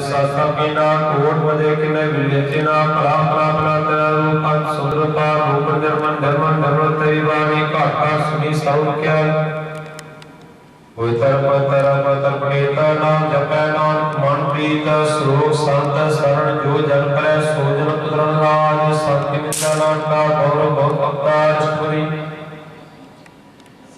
सासा पीना कोट मजे किने विलेचिना पला पला पला तेरा रूपन सुंदरपा रूप धर्मन धर्मन धर्म तेरी वाणी काटा सुनी सर्व क्या उतर पतर पतर प्रेता नाम जपै नाम मन प्रीत श्लोक संत शरण जो जन करे सो जन पुत्रन राज संत निंदा नाम का गौरव बहुत अवतार स्मरी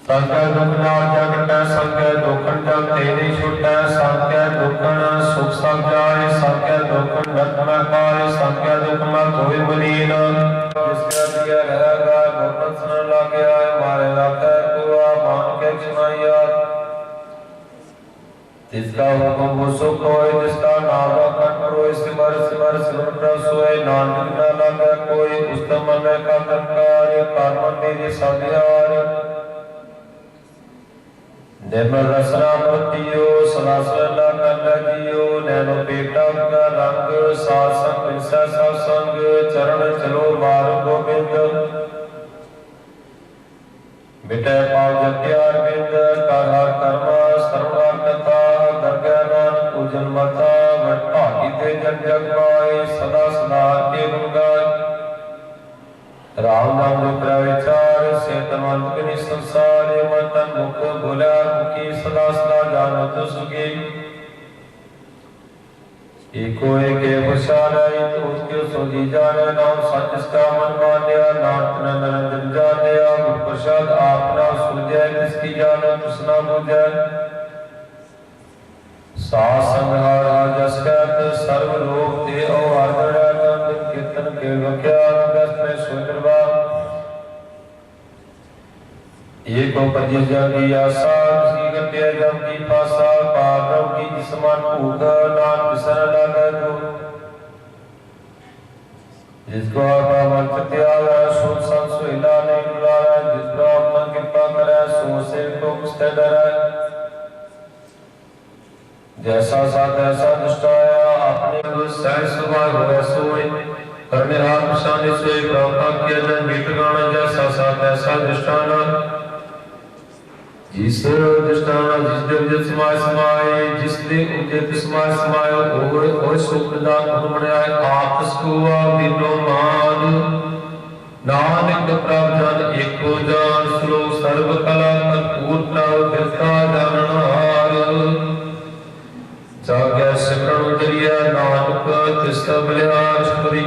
संख्या दुखना जगत संख्या दुखन जब तेरे छुटा संख्या दुखन सुख संख्याय संख्या दुखन नरक काय संख्या दुखमा कोई मलीन जिसका दिया रहेगा भगवान सुन लागे आए मारे लागे कुआ मान के सुनाया जिसका हुक्म वो सुख होए जिसका नाम रखन रोए सिमर सिमर सिमर प्रभ सोए नानक न लागे कोई उस मन का कंकार कर्म मेरे साधियार निर्मल रसना प्रतियो सदासला कंदा जियो नैनो पेटा का रंग सासंग विसा सासंग चरण चलो मार गोविंद मिटे पाव जत्यार बिंद काढ़ा कर्मा सर्वार कथा दरगाह नानक पूजन मता वट भागी दे जन जग माए सदा सदा के गुण गाए राम नाम जो प्रविचार सेतवंत के संसार मन तन मुख बोला मुखी सदा सदा जानत सुखी एको एक वशालय तो उसके सोजी जाने नाम सच इसका मन मान्या नाथ नंदन जानिया गुर प्रसाद आपना सुजय जिसकी जानत उसना बुझय सास संहार जस कहत सर्व लोक ते औ कीर्तन के वख्यात दस में सुनवा एक उपदेश जागी आशा सी गट्टे जम की पासा पारव की जिसमान भूख नान बिसर लागा जो जिसको आपा मन त्याग सो संग सुहिला नहीं बुलाया जिसको अपना कृपा करे सो से को मुझसे डरे जैसा साथ ऐसा दुष्टाया अपने सह सुभाग हो सोई करने हाथ शानी से प्रभा किया जन मीठ गाना जैसा साथ ऐसा दुष्टाना जिस दुष्टाना जिस देव समाय समाये जिस देव उद्यत समाय समाये और सुखदान गुणमणिया आप सुवा दिनो मान नानक प्रभ जन एको जान श्लोक सर्व कला कर्पूर प्रभ बिरता जानहार जाग्या सिमरण दरिया नानक तिस्ता बलिहार शुक्री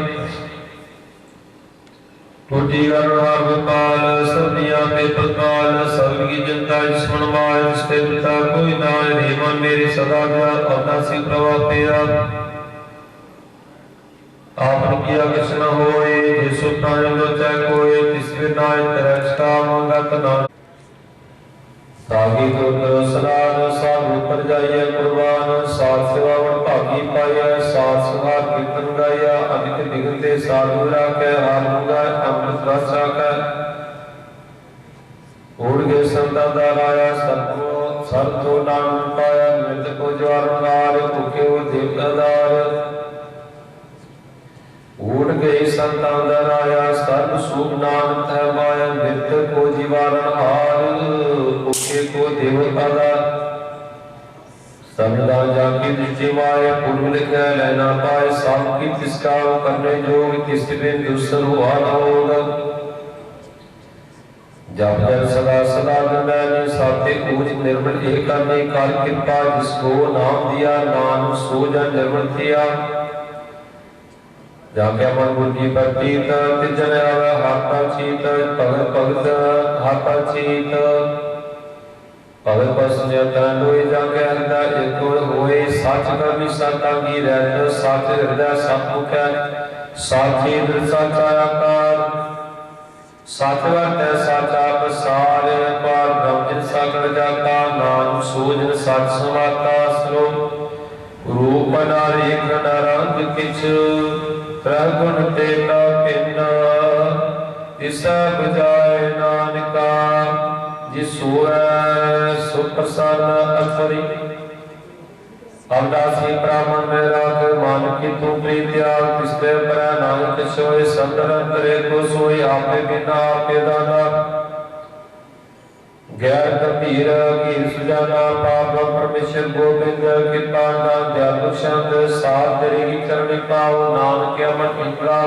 टूटी करुणा गोपाल सर्दियां पे प्रकाल सर्व की जनता स्मरण माय जिसके पिता कोई नाय हेमन मेरी सदा ज्ञान अवनासी प्रभा पेरा आपन किया कृष्ण होए यीशु प्राण लोचा कोई तिसके नाय तरक्षता मंगत नाम तागी दुर्ग सलाद साधु पर जाइए कुर्बान साथ सेवा वर भागी पाया साथ सुहार कीर्तन गाया अधिक दिगंते साधु राखे हार मुगाए अमृत रस राखे उड़ गए संता दाराया सर्वो सर्वो नाम पाया मृत को ज्वार नार भूखे वो देवदार उड़ गए संता दाराया सर्व सुख नाम तह माया मृत को जीवारण हार भूखे को देवता दार समदा जाकी दृष्टि माय पूर्व लिखे लेना पाए साम की तिसका करने जोग तिस बिन दुसर हुआ न होगा जब जब सदा सदा गंगाने साथे पूज निर्मल एक करने काल कृपा जिसको नाम दिया नाम सो जन निर्मल किया जाके मन बुद्धि प्रतीत तिजन आवे हाथा चीत भगत भगत हाथा चीत भगत पसंद लोई जाके हृदय एक होए सच कर्मी सातांगी रहत सच हृदय सतमुख साची दृढ़ साचा आकार सच वर्त साचा प्रसार पार ब्रह्म सागर जाता नाम सूजन सच समाता स्रो रूप नारी रंग किछ प्रगुण तेरा पिन्ना इसा बजाय नानका जिसु सुप्रसन्न अखरी अवदासी ब्राह्मण में राख मान की तू प्रीत्या तिसके पर नानक सोए संतरन करे को सोई आपे बिना आपे दाना गैर गंभीर की सुजाना पाप परमेश्वर गोविंद कृपा नाम दुष्यंत साथ तेरी चरण पाओ नाम के अमर पिंपला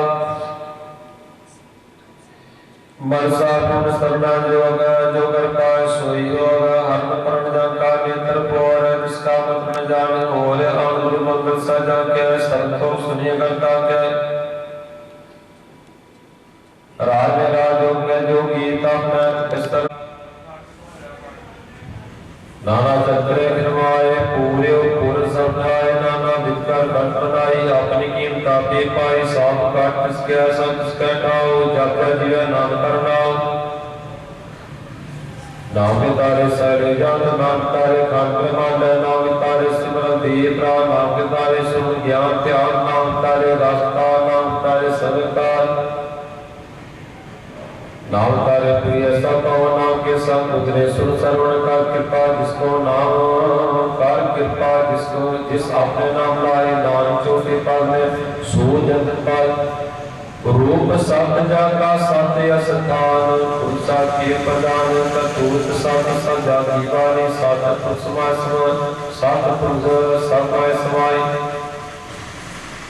मनसा पुन सरना जोग जो कर पाए सोई योग हरन परण का नेत्र पोर जिसका मत न जाने होले अमर मंगल सजा के संतो सुनिए करता के राज राजोग में जो गीता में किस्तर नाना चक्रे फिरमाए पूरे पूर सभाए नाना विकार कंठ बनाई अपनी कीमता पे पाई साफ काट किसके सब किसके ठाओ जाकर जीवे नाम करना नाम तारे सरे जान नाम तारे खान मांडे नाम तारे सिमरन दीप राम नाम तारे सुन ज्ञान त्याग नाम तारे रास्ता नाम तारे सरकार नाम तारे प्रिय सब नाम के संग उतरे सुन श्रवण का कृपा जिसको नाम कर कृपा जिसको जिस आपने नाम लाए नाम चोटी पल में सूजन पल रूप सत्य का सत्य स्थान पुरुषा के प्रदान कतूत सत्य सजा दीवानी सत्य पुरुषमाय सत्य पुरुष समय समाय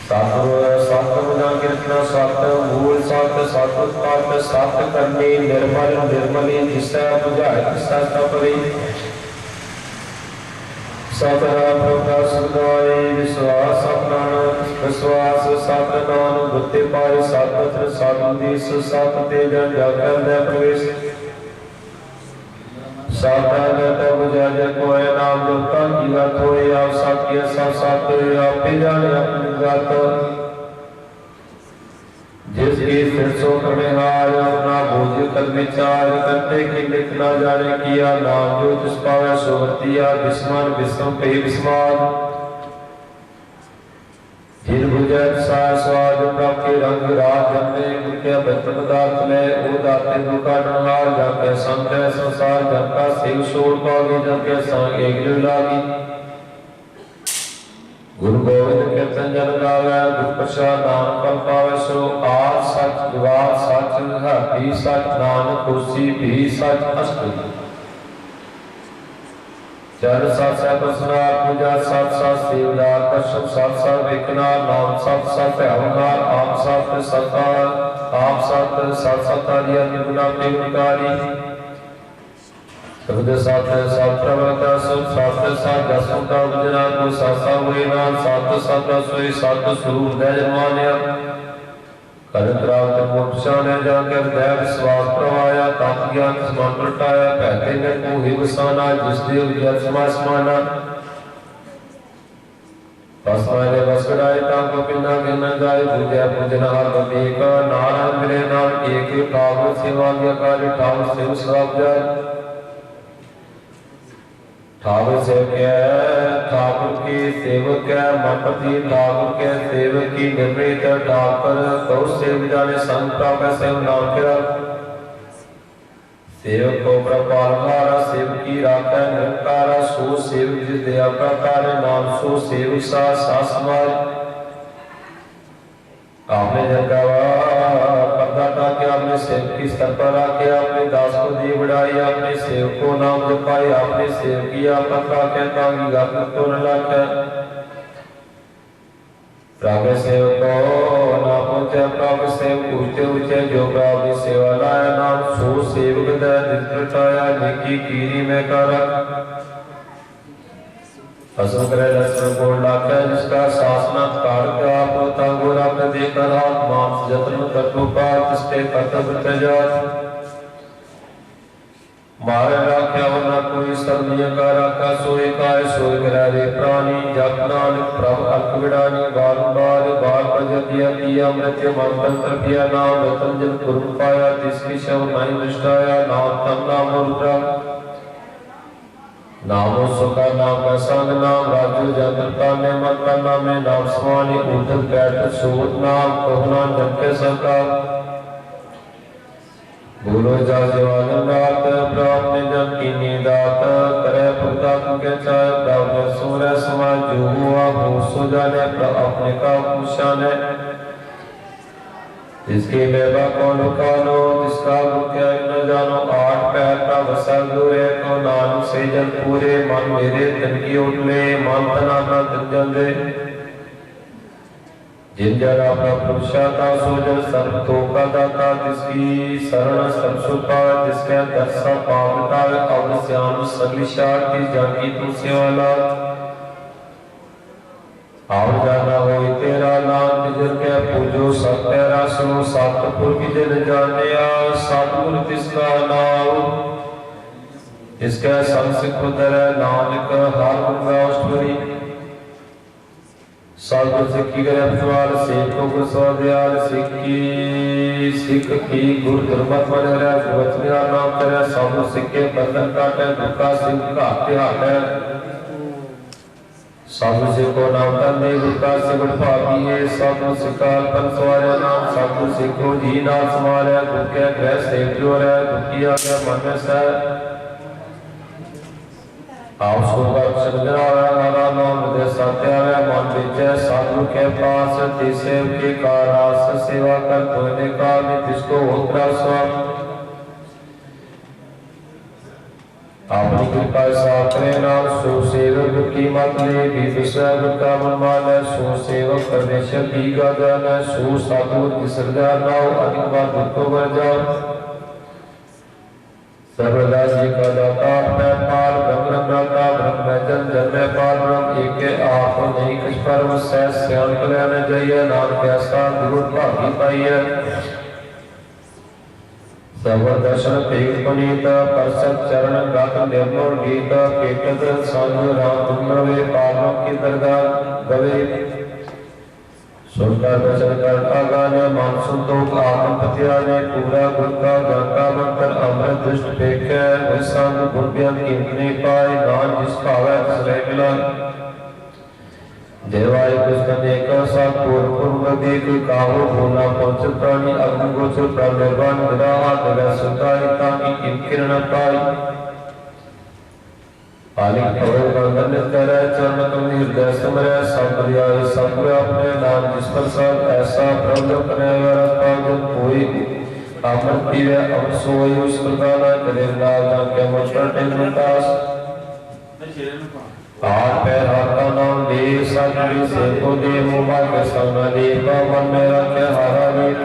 सत्य बना कृष्ण सत्य मूल सत्य सत्य उत्पाद सत्य करनी निर्मल निर्मली जिससे बुझाए जिससे तपरी सतरा प्रकाश सुधाई विश्वास अपनाना विश्वास सत्य नाम बुद्धि पाई सत्य साधुदीस सत्य तेजन जाकर दे प्रवेश सत्य बुझाए कोई नाम जोता की बात हो या सत्य सब सत्य आप ही जाने अपनी बात जिसकी फिरसों में हार अपना भोज कर विचार करते कि लिखना जाने किया नाम जो जिस पावे सोवतिया विस्मान विस्म पे विस्मान जिन बुझत सार स्वाद प्राप्ति रंग राज जन्मे उनके बच्चे पदार्थ में वो दाते दुका नहार जाके संते संसार जनका शिव सोड़ पागी जाके संग एक लागी गुरु गोविंद कीर्तन जन गावे गुरु प्रसाद नाम फल पावे सो आर सच विवाद सच हरि सच नानक कुर्सी भी सच अष्ट चर सत सत स्नार पूजा सत सत सेवदार कश्यप सत सत विकना नाम सत सत अवनार आम सत सतार आम सत सत सतारिया निर्गुणा प्रेमकारी शब्द सत सत प्रवक्ता सब सत सत जसुता वजना को सासा हुए नाम सत सत सोई सत स्वरूप दय मान्या करंतराव मोक्षाने जाकर दय विश्वास प्रवाया तत् ज्ञान समान प्रटाया कहते ने को ही वसाना जिस देव जल समासमाना बसमाने बसकड़ाए ताको पिना के न जाए पूजा पूजना हर एक नारायण मिले नाम एक ठाकुर सेवा कार्य ठाकुर सेव सब जाए ठाकुर ठाकुर की सेवक है मनपति ठाकुर के सेवक की निर्मित ठाकुर गौ सेव जाने संग प्राप्त सेव नाम के सेवक को प्रपालकारा सेवकी राखा निरंकारा सो सेवक जिस दया प्रकार नाम सो सेवक सा समाज आपने जगावा पर्दा के आपने सेवक की स्तर पर आके आपने दास को दी बढ़ाई आपने सेवक को नाम जपाई आपने सेवक किया पता के तांगी गात को न लाके प्राप्त सेवक को ना पहुंचे प्राप्त सेवक ऊंचे ऊंचे जो प्राप्त सेवा लाया नाम सो सेवक दे दिलटाया नेकी कीरी में कारक असुर करे लक्ष्मण को लाके जिसका शासना काल का आपता गोरा कर देकर हाथ मांस जतन कटुपा तिष्ठे कर्तव्य त्यजात मारे राख्या वरना कोई सर्वनीय का राखा सोए काय सोए करारे प्राणी जपनान प्रभ अल्प विडानी बारंबार बार प्रजतिया किया मृत्य मंत्र पिया नाम रतन जन कुरुम पाया तिसकी शव नहीं दृष्टाया नाम तम नाम रुद्रा नामो सुखा नाम का संग नाम राजू जंत्रता ने मत का नाम है नाम समानी उद्धव बैठ सूत नाम कहना जब के सरकार बोलो जा जीवन रात प्राप्त ने जन की नींदात करे पुरतात्म के चाय प्राप्त सूर्य समाज जो हुआ भूत सो जाने अपने का पूछाने जिसकी मेवा को लुकानो, जिसका भूख्या न जानो, आठ पैर का वसा दूरे को नाम से जल पूरे, मन मेरे तन की उठले, मन तना ना तंजन दे, जिन जन अपना पुरुषाता सोजन सर्व तो का दाता, जिसकी शरण सब सुखा, जिसके दर्शा पावता और श्याम सगली शांति जाकी तू सेवाला, और जाना हो तेरा नाम निजर के पूजो सब तेरा सो, सतपुर की जन जानिया सतपुर तिसका नाम, इसके संसिक उदर नानक हर गुणगाष्टवरी, साधु सिक्की ग्रहवाल सेठों को स्वाध्याय सिक्की सिख की गुरु धर्मत मन है, वचनिया नाम करे साधु सिक्के बंधन काटे, दुखा सिंह का हाथ है, साधु से को नाम तन्ने गुरका से गुरपापी है, साधु से काल पर सवारे नाम, साधु से को जी नाम समारे, दुखे ग्रह से जो है, दुखिया के मन में से, आप सुनका समझना है, नाम दे सत्य है, मन बेचे साधु के पास, देसेव के कारास सेवा कर धोने का जिसको होत्रा स्वाम, अपनी कृपा साकरे नाम सो सेवक की मत ले, विद सेवक का मन मान, सो सेवक परमेश्वर की गान, सो साधु तिसरदा नाव अधिक बार दुखो बर जाओ, सर्वदा जी का दाता मैं पाल ब्रह्म दाता ब्रह्म जन जन्मे पाल ब्रह्म एक आप नहीं कुछ परम सह श्याम कल्याण जय, नाम कैसा गुरु भागी पाइय, सर्वदर्शन तेग पुनीत परसत चरण गात निर्मल गीत, केटत संग राम तुमरवे पालों की दरगाह गवे, सुनकर दर्शन करता गाने मान संतोष आत्म पत्याने, पूरा गुर का गंगा मंत्र अमृत दृष्ट फेंके, विसंग गुण ज्ञान कीमतनी पाए, नाम जिस पावे तिसरे मिला, देवाय कृष्ण एक साथ पूर्व देख काहो भूला पहुंच प्राणी अग्नि गोचर प्रनिर्वाण विराहा दगा सुताई ताकि किंकिरण पाई, आलिक पवन बंधन करे चरण कमल हृदय समरे, सब पर्याय सब अपने नाम जिस पर सब ऐसा प्रभु अपने पावन कोई अमृत पीवे अमृत सोई उस प्रकार करे नाम के मुचर टेमदास, आठ पैर हाथा नाम दे सतरी से को दे मुबा के संग दे पवन में रखे हरा नीत,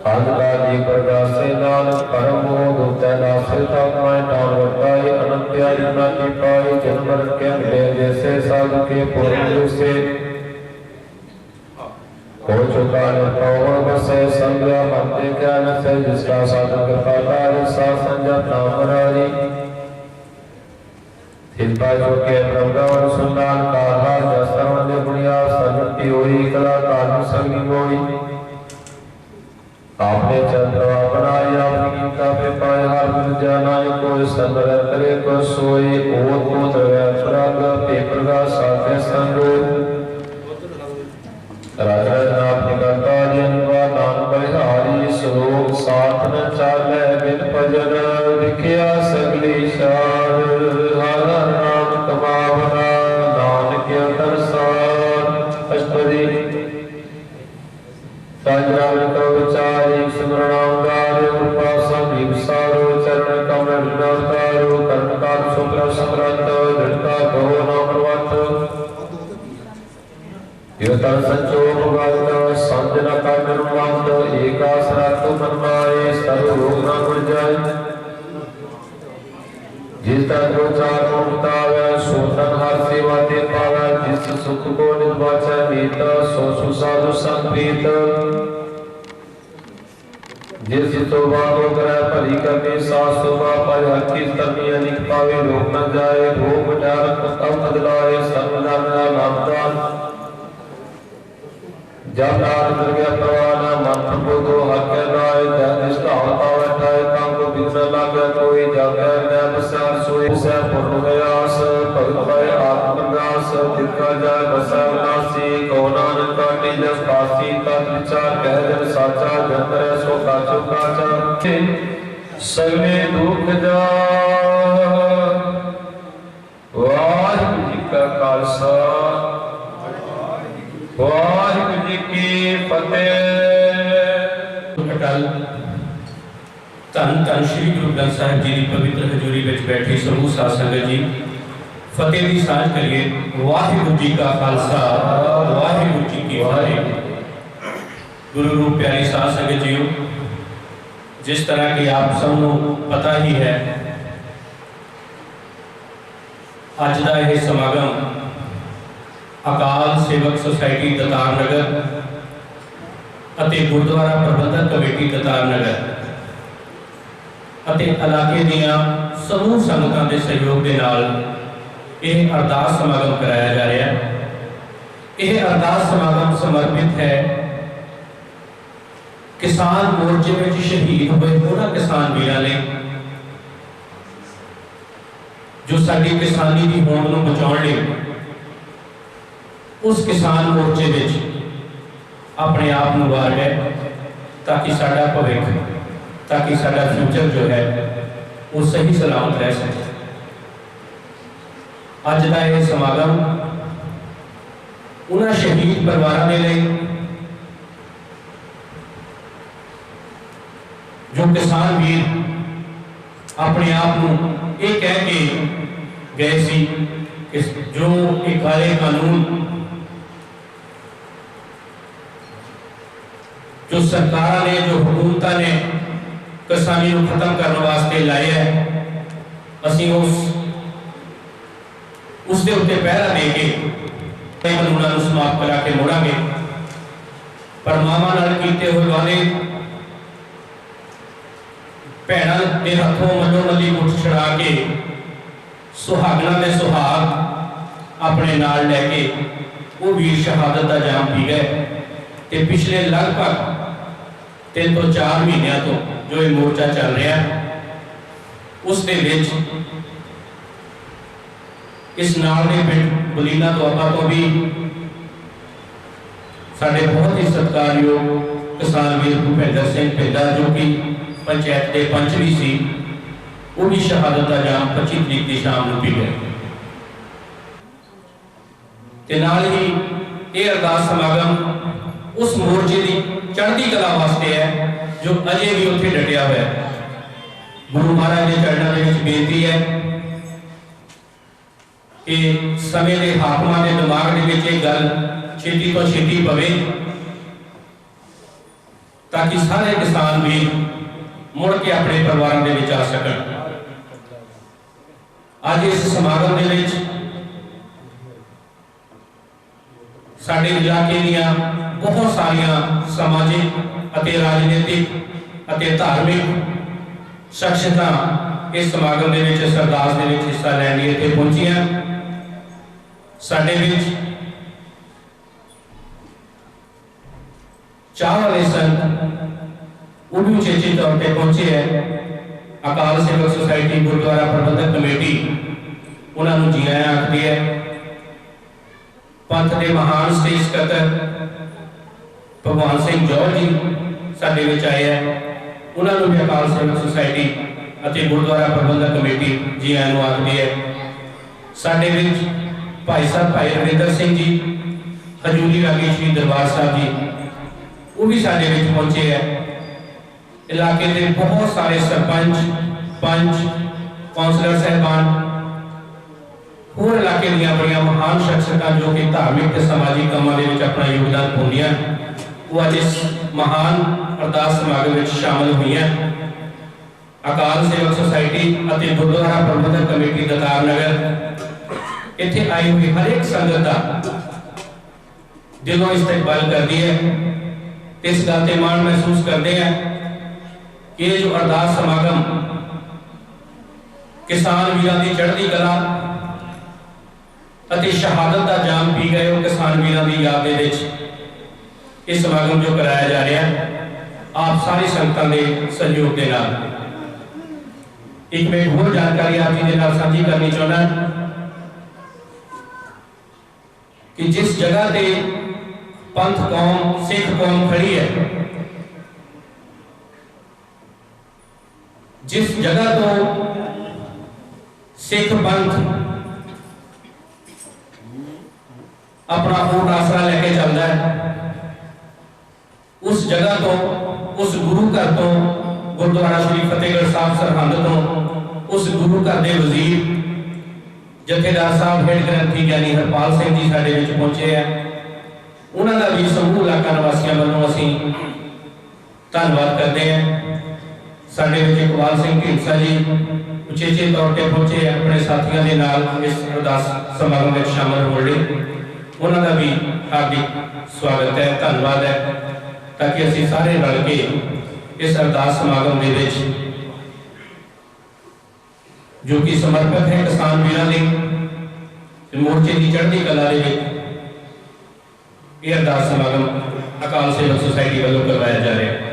अंधकार जी प्रकाश से नानक परम बोध होता नासे तक मैं डाल बताई, अनंत प्यारी नाटी पाई जन्म के मिले जैसे साधु के पूर्ण से, हो चुका है पवन बसे संज्ञा मंत्र ज्ञान से, जिसका साधु कृपा कार्य शासन जप नाम रारी, इनका जो के प्रभुवर सुल्तान का हार जसरवन ने बुनिया सर्वती हुई कला कानून संगी गोई, आपने चंद्रमा बनाया अपनी गीता पे पाए हार मिल जाना, कोई संदर करे को सोई ओत को तरवे अपराग पेपर का साथे संग, राजा नाथ निकलता जिनवा नान बलिहारी, श्लोक साथ न चाले बिन भजन, दिखिया सगली शार, हर नाम कमावना नानक दरसान, अष्टपदी साजराम का विचारी स्मरणांगार उपासन विसारो चरण कमल विनातारो कर्णकार शुक्र समरत दृढ़ता कहो नामवत, योतर संचोग गाता संजना का निर्माण, एकासरत मनमाए सर्व रोग न बढ़ जाए, जिसका जो चार मुक्तावे सोतन हर सेवा दे पावे, जिस सुख को निर्वाचा नीत सो सुसाधु संगीत, जिस तो बातों करे भली करनी सास सुबह पर हर की तरनी अनिक पावे, रोग न जाए रोग डारक अब बदलाए सर्वदान नामदान, जब नाम कर गया प्रवाना मंत्र को दो हक नाय, जिसका होता बैठाए काम को बिगड़ लगे कोई, जाकर मैं बसा सोई से पूर्ण गयास, भगत भाई आत्मप्रकाश तिरका जाए बसा नासी, कौनान काटी जब कासी का विचार कह जब साचा जंतर सो काचो काचा, सगले दुख जा वाहिगुरु जी का खालसा वाहिगुरु जी की फतेह। अटल धन धन श्री गुरु ग्रंथ साहिब जी की पवित्र हजूरी में बैठी समूह साध संगत जी फतेह की सांझ करिए। वाहिगुरू जी का खालसा वाहिगुरू जी की फतेह। गुरु रूप प्यारी साध संगत जीओ, जिस तरह की आप सबको पता ही है, अज का यह समागम अकाल सेवक सोसाइटी दतार नगर अते गुरुद्वारा प्रबंधक कमेटी दतार नगर अते इलाके दियां समूह संगतां दे सहयोग के नाल यह अरदास समागम कराया जा रहा है। यह अरदास समागम समर्पित है किसान मोर्चे में शहीद हुए उन्होंने किसान वीरां ने जो साडी किसानी की होंद नूं बचाउण लई उस किसान मोर्चे में अपने आप को वार गए, ताकि साडा भविख, ताकि साडा फ्यूचर जो है वो सही सलामत रह सके। अज का यह समागम उन्होंने शहीद परिवारों के लिए जो किसान वीर अपने आप को ये कह के गए सी कि जो एक काले कानून जो सरकार ने जो हुकूमत ने किसानी को खत्म करने वास्ते लाए है, असी उसके उत्ते पहरा दे के कानूनों को समाप्त करा के मोड़ांगे। पर मावां नाल कीते हुए वादे भैणां दे हथों मल्लो मल्ली उठ छड़ा के सुहागना के सुहाग अपने नाल लैके वो वीर शहादत का जाम पी गए। ते पिछले लगभग 3 तो 4 महीनों तो जो ये मोर्चा चल रहा है उस दे विच इस नाल दे पिंड बलीना दुआबा तो भी साडे बहुत ही सत्कारयोग किसान वीर भूपेंद्र सिंह भिंडा जो कि पंचायत के पंच भी सी, वो भी शहादत का जाम 25 तरीक की शाम को पी गए। ते नाल ही ये अरदास समागम उस मोर्चे की चढ़ती कला वास्ते है जो अजे भी उत्थे डटिया हुआ है। गुरु महाराज के चरणों में बेनती है कि समय के हाकमां के दिमाग के गल छेती तो छेती पवे, ताकि सारे किसान भी मुड़ के अपने परिवारों के विच आ सकन। आज इस समागम के विच साडे इलाके दियां बहुत सारिया सामाजिक अते राजनीतिक अते धार्मिक शख्सियतां इस समागम के विच अरदास दे विच हिस्सा लैण लई इत्थे पहुंचियां। साडे विच चाह वाले संत वो भी उचेचे तौर पर पहुंचे है। अकाल सेवक सोसाइटी गुरुद्वारा प्रबंधक कमेटी उन्होंने जी आया आखती है। पंथ के महान स्टेज कतर भगवान सिंह जौहर जी साडे विच आए हैं, उन्होंने भी अकाल सेवक सोसाइटी अते गुरुद्वारा प्रबंधक कमेटी जी आया नूं आखदी है। साडे विच भाई साहब भाई रविंदर सिंह जी हजूरी रागी श्री दरबार साहब जी वो भी साडे विच पहुंचे हैं। इलाके के बहुत सारे सरपंच पंच कौंसलर साहबान होर इलाके दीयां बड़ियां महान शख्सियतां जो कि धार्मिक ते समाजिक कामां दे विच अपना योगदान पाउंदियां वो अज इस महान अरदास समागम में शामिल हुई हैं। अकाल सेवक सोसाइटी अते गुरुद्वारा प्रबंधक कमेटी दतार नगर इत्थे आई हुई हर एक संगत का दिलों इस्तकबाल करती है। इस गल ते माण महसूस करते हैं कि ये जो अरदास समागम किसान वीरां दी चढ़ती कला अते शहादत का जाम पी गए वो किसान वीरां दी याद दे विच इस समागम जो कराया जा रहा है आप सारी संगतां दे सहयोग के नाल। एक मैं होर जानकारी आप जी के नाल साझी करनी चाहना कि जिस जगह ते पंथ कौम सिख कौम खड़ी है, जिस जगह तो सिख पंथ अपना वोट आसरा लेके चलता है जगह तो, उस गुरु घर तो, गुरुद्वारा श्री फतेहगढ़ साहब सरहंद तो, उस गुरु घर के वजीर जथेदार साहब हेड ग्रंथी ज्ञानी हरपाल सिंह जी साडे विच पहुंचे हैं। उन्होंने भी समूह इलाका निवासियों वालों असीं धन्नवाद करते हैं। साडे विच इकबाल सिंह ढींडसा जी उचेचे तौर पर पहुंचे हैं अपने साथियों के नाल इस अरदास समागम में शामिल होने लई। उन्होंने भी हार्दिक स्वागत है, धन्यवाद है, ताकि असीं सारे रल के इस अरदास समागम दे विच जो कि समर्पित है किसान वीरां लई मोर्चे की चढ़ती कला दे विच यह अरदास समागम अकाल सेवक सोसाइटी वालों करवाया जा रहा है।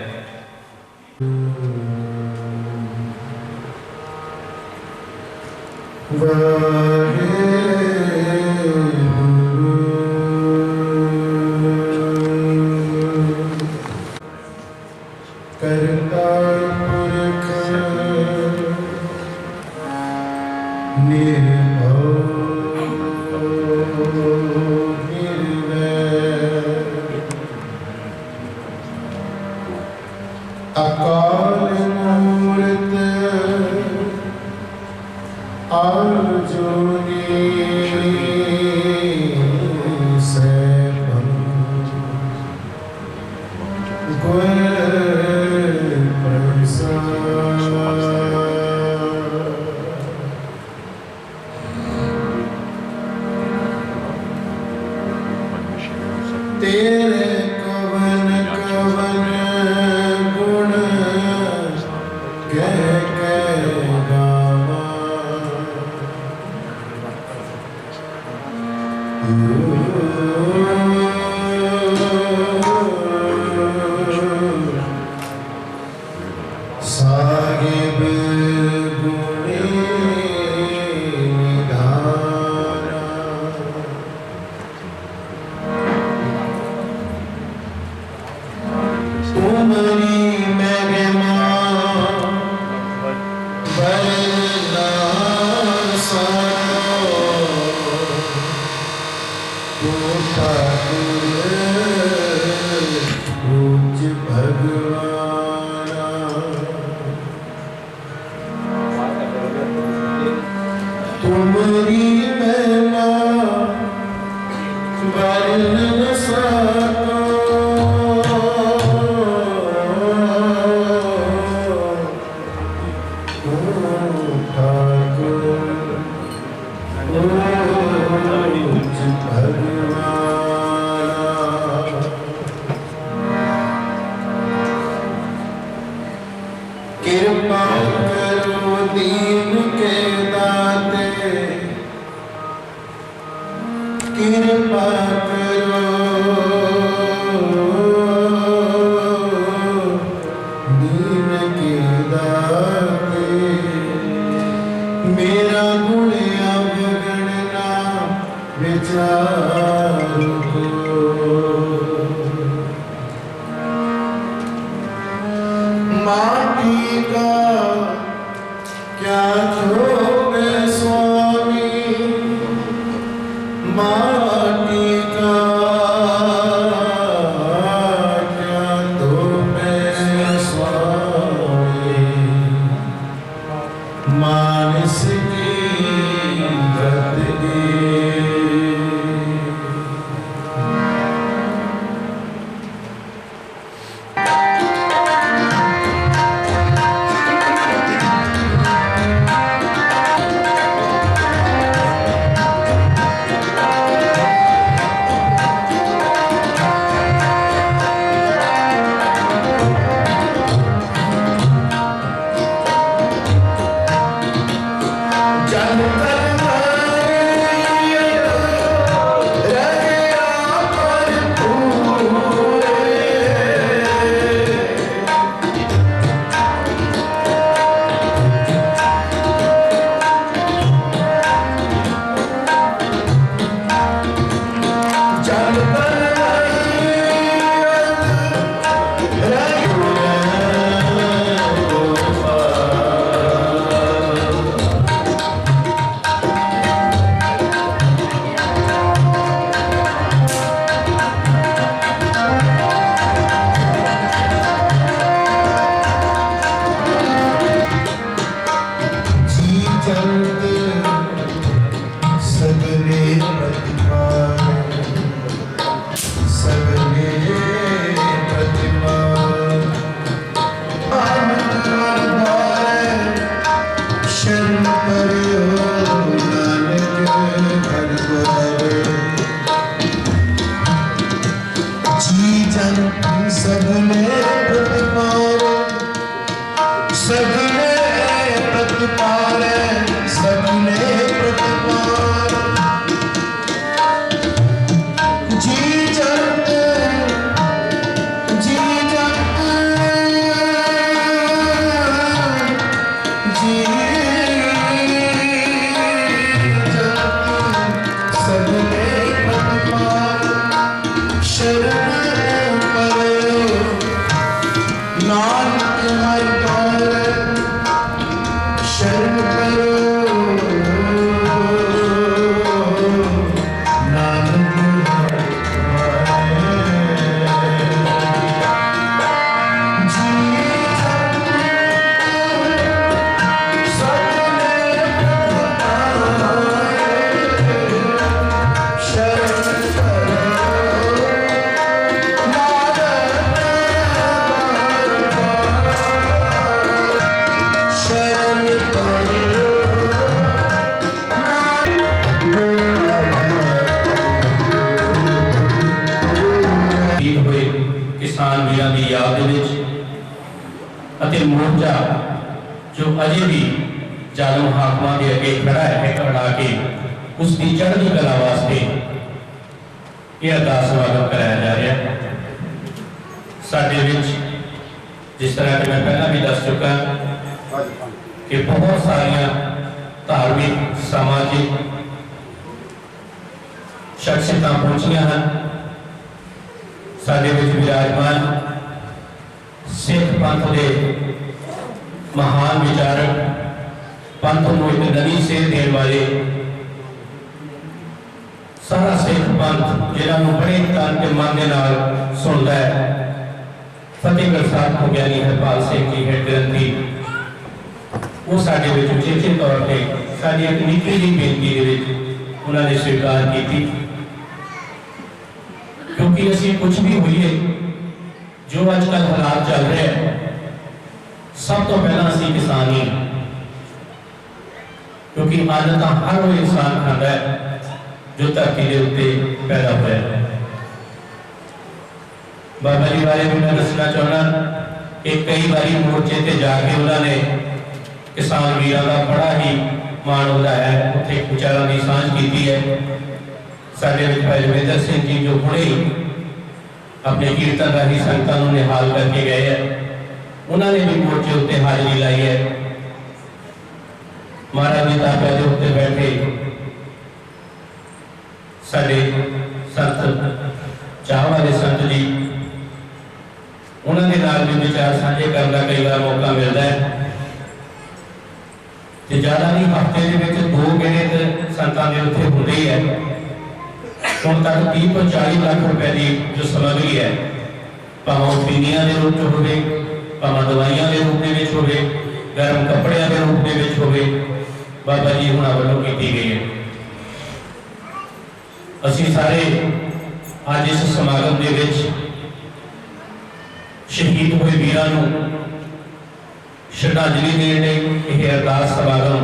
किसान वीरां दी याद दे विच अते मोर्चा जो अजे भी जालम हाकमां दे अगे खड़ा है खड़ा के उसकी चढ़ती कला वास्ते ये अरदास समागम कराया जा रहा है। साडे विच जिस तरह कि मैं पहला भी दस चुका कि बहुत सारिया धार्मिक सामाजिक शख्सियतां पहुंचिया हैं। साडे विच विराजमान सिख पंथ के महान विचारक, पंथ को एक नवी सेध देने वाले, सारा सिख पंथ जिन्होंने बड़े तन के मन के नाल सुनता है, फतेहगढ़ साहब को ज्ञानी हरपाल सिंह जी हेड ग्रंथी, वो साडे विच उचेचे तौर पर साडी एक निक्की जी बेनती दे विच उन्होंने स्वीकार की, क्योंकि असीं कुछ भी होइए जो आजकल हालात चल रहे हैं, सब तो पहला असीं किसान ही, क्योंकि अन्न तो हर वो इंसान खाता है जो धरती के उत्ते पैदा हुआ है। बाबा जी बारे भी मैं दसना चाहना कि कई बारी मोर्चे ते जाके उन्होंने किसान वीरों का बड़ा ही मान उठाया है, उत्थे विचारों की सांझ की है। साडे विच भाई रविंदर सिंह जी जो हुणे ही अपने कीर्तन राही संगतां नूं निहाल करके गए हैं, उन्होंने भी मोर्चे उत्ते हाजरी लाई है। महाराज जी ताबे दे उत्ते बैठे साडे संत चाह वाले संत जी, उन्होंने नाल भी विचार साझे करने का कई बार मौका मिलता है। तो ज़्यादा नहीं, हफ्ते के 2 गेड़े संतां दे उत्थे हुंदे ही है। हुण तक 30 तो 40 लाख रुपए की जो समग्री है, भावें पीनिया के रूप में होवे, भावें दवाइयां के रूप में होवे, गर्म कपड़िया के रूप में होवे, बाबा जी हुणां वल्लों की गई है। असीं सारे अज इस समागम के विच शहीद हुए वीरां नूं श्रद्धांजलि देने यह अरदास समागम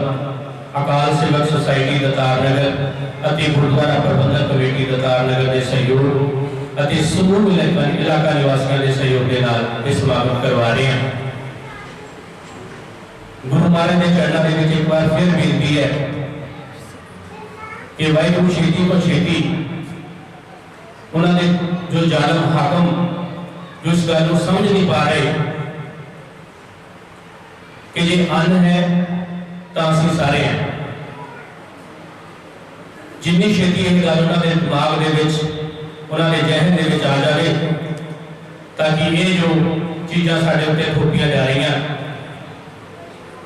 अकाल सेवक सोसाइटी दतार नगर अति गुरुद्वारा प्रबंधक कमेटी दतार नगर के सहयोग अति समूह इलाका निवासियों के सहयोग के नाल इस समागम करवा रहे हैं। गुरु महाराज के चरणों के विच एक बार फिर बेनती है कि वाहिगुरू छेती को छेती उन्होंने जो जालम हाकम जो इस गल को समझ नहीं पा रहे कि जे अन्न है तो असीं सारे हैं, जिन्नी छेती यह गल उन्होंने दिमाग के उन्होंने जहन के आ जाए, ताकि ये जो चीज़ां साडे उत्ते थोपियां जा रही हैं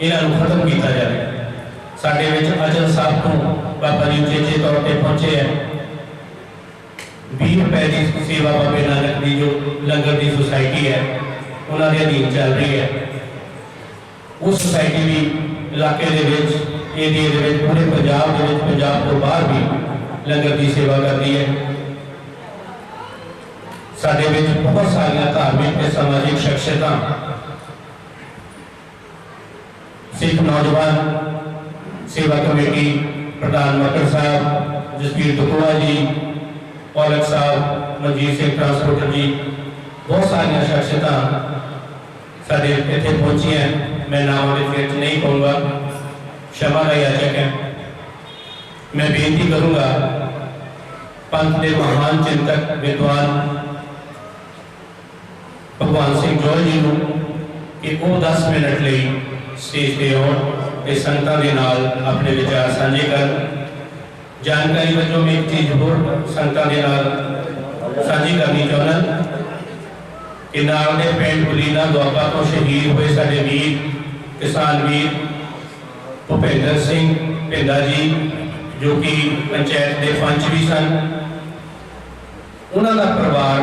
इन्हों खत्म किया जाए। साडे विच अजल साहब को बाबा जी उचेचे तौर पर पहुंचे हैं। 20 रुपए की सेवा बाबे नानक की जो लंगर की सोसाइटी है उन्होंने अधीन चल रही है। उस सोसाइटी भी इलाके एरिए पूरे पंजाब तो बाहर भी लंगर की सेवा करती है। साडे विच बहुत सारिया धार्मिक और सामाजिक शख्सियतां, सिख नौजवान सेवा कमेटी प्रधान मकर साहब, जसवीर दुखुआ जी, औलख साहब, मनजीत सिंह ट्रांसपोर्टर जी, बहुत सारिया शख्सियतां साडे इत्थे पहुंची हैं। मैं नाम फिर नहीं कहूँगा, क्षमा का याचक है। मैं बेनती करूँगा पंथ के महान चिंतक विद्वान भगवान सिंह जौहल जी को कि वो 10 मिनट लिए स्टेज पे आउण संगतां दे नाल अपने विचार साझे कर। जानकारी वजों में एक चीज़ होर संगतां दे नाल साझी करनी चाहुंदा कि नाल दे पिंड बलीना दुआबा तो शहीद हुए साडे वीर किसान वीर भुपेंद्र सिंह भिंदा जी, जो कि पंचायत के पंच भी सन, उन्हों का परिवार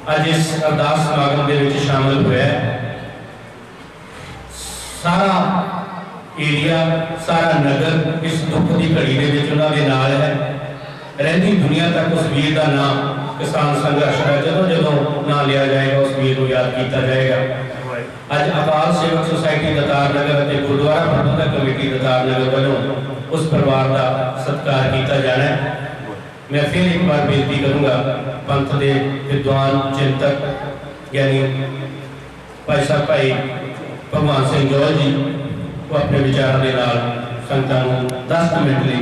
अज इस अरदास समागम के विच शामिल हुआ। सारा एरिया, सारा नगर इस दुख की घड़ी के विच उन्होंने नाल है। रहिंदी दुनिया तक उस वीर का नाम किसान संघर्ष का जो ना लिया जाएगा उस वीर को याद किया जाएगा। अज अकाल सेवक सोसाइटी दतार नगर और गुरुद्वारा प्रबंधक कमेटी दतार नगर वालों उस परिवार का सत्कार किया जाना है। मैं फिर एक बार बेनती करूँगा पंथ के विद्वान चिंतक यानी भाई साहब भाई भगवान सिंह जौहर जी वो अपने विचार के नाल संगतां नूं 10 मिनट लिए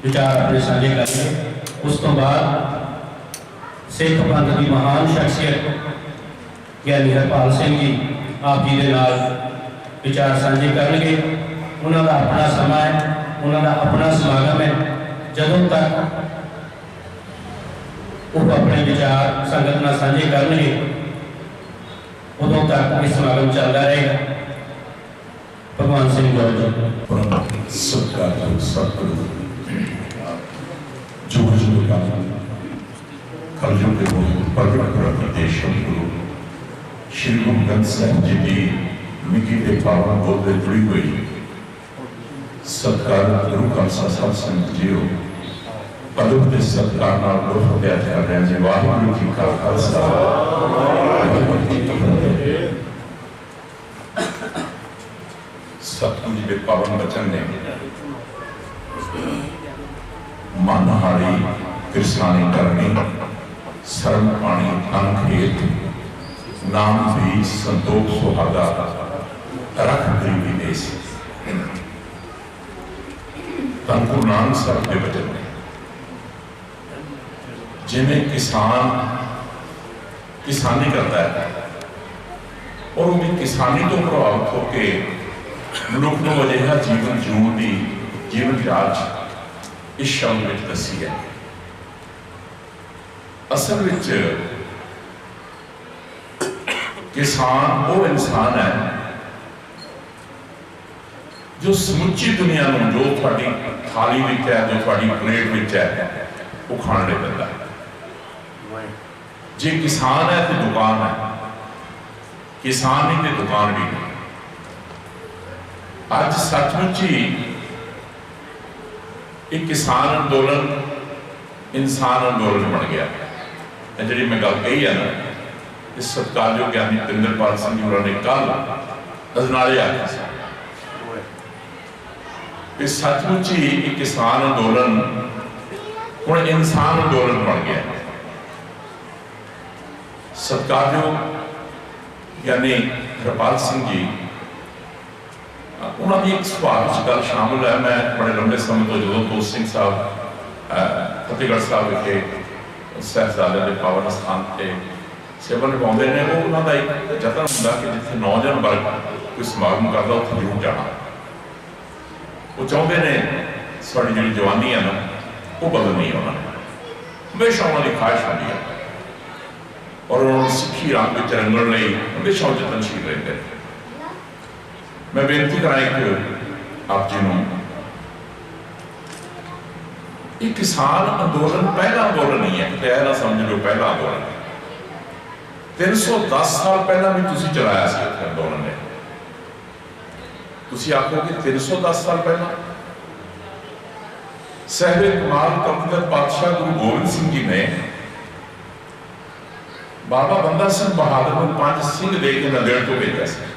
विचार अपने साझे करेंगे। उस तो बाद सिख पंथ की महान शख्सियत यानी हरपाल सिंह जी आप जी के नाल विचार साझे करनगे। उन्हों का अपना समा है, उन्हों का अपना समागम है। जदों तक वो अपने विचार संगत नाल साझे करनगे उदों तक ये समागम चलता रहेगा। भगवान सिंह जौहर जी सत्कार सतगुरु जुग जुग का कलयुग के प्रगट प्रदेश गुरु श्री गुरु ग्रंथ साहिब जी की मिट्टी के पावन बोल से जुड़ी हुई सत्कार गुरु खालसा साध संगत जीओ पदम के सत्कार नाल लोक अभ्यास कर रहे हैं जी। वाहिगुरू जी का खालसा वाहिगुरू जी की फतेह। सतगुरु जी के पावन वचन ने मन हारी किरसानी करनी शरण पानी अन खेत नाम भी संतोख सुहागा रख गरीबी देश। धन गुरु नानक साहब के वचन ने जिन्हें किसान किसानी करता है और वो भी किसानी तो प्रभावित होकर मनुख को अजिहा जीवन जीवन की जीवन जाच इस शब्द में दसी है। असल विच किसान वो इंसान है जो समुची दुनिया में जो थोड़ी थाली विच है जो थोड़ी प्लेट विच है वो खाने लग पैंदा है। जे किसान है तो दुकान है, किसान नहीं तो दुकान भी नहीं। आज सचमुच ही एक किसान अंदोलन इंसान अंदोलन बन गया। जी मैं गल कही है ना, इस सत्कारयोग ज्ञानी तिंदरपाल सिंह जी ने कल अजनाले आखिया कि सचमुच ही एक किसान अंदोलन हुण इंसान अंदोलन बन गया। सत्कारयोग यानी हरपाल सिंह जी उन्होंने एक सवाल गल शामिल है। मैं बड़े लंबे समय तो जो दोस्त सिंह साहब फतेहगढ़ साहब विखे साहिबजादे के पावन स्थान से सेवा निभाते हैं, वो उन्होंने एक जतन होंगे कि जिथे नौजवान वर्ग कोई समागम करता उत्थे जरूर जाना। वो चाहते हैं साड़ी जी जवानी है ना वो बदलनी है, उन्होंने हमेशा उन्होंने ख्वाहिश होती है और उन्होंने सिक्खी रंग में रंगण लई हमेशा यतनशील रहते हैं। मैं बेनती करा एक आप जी नूं, ये किसान अंदोलन पहला अंदोलन नहीं है, तो यह ना समझ लो पहला अंदोलन 310 साल पहला भी तुसी चलाया सी अंदोलन ने। तुसी आखो कि 310 साल पहला साहिब कमाल कलगीधर पातशाह गुरु गोबिंद सिंह जी ने बाबा बंदा सिंह बहादुर को 5 सिंह दे के नांदेड़ तो भेजा सी।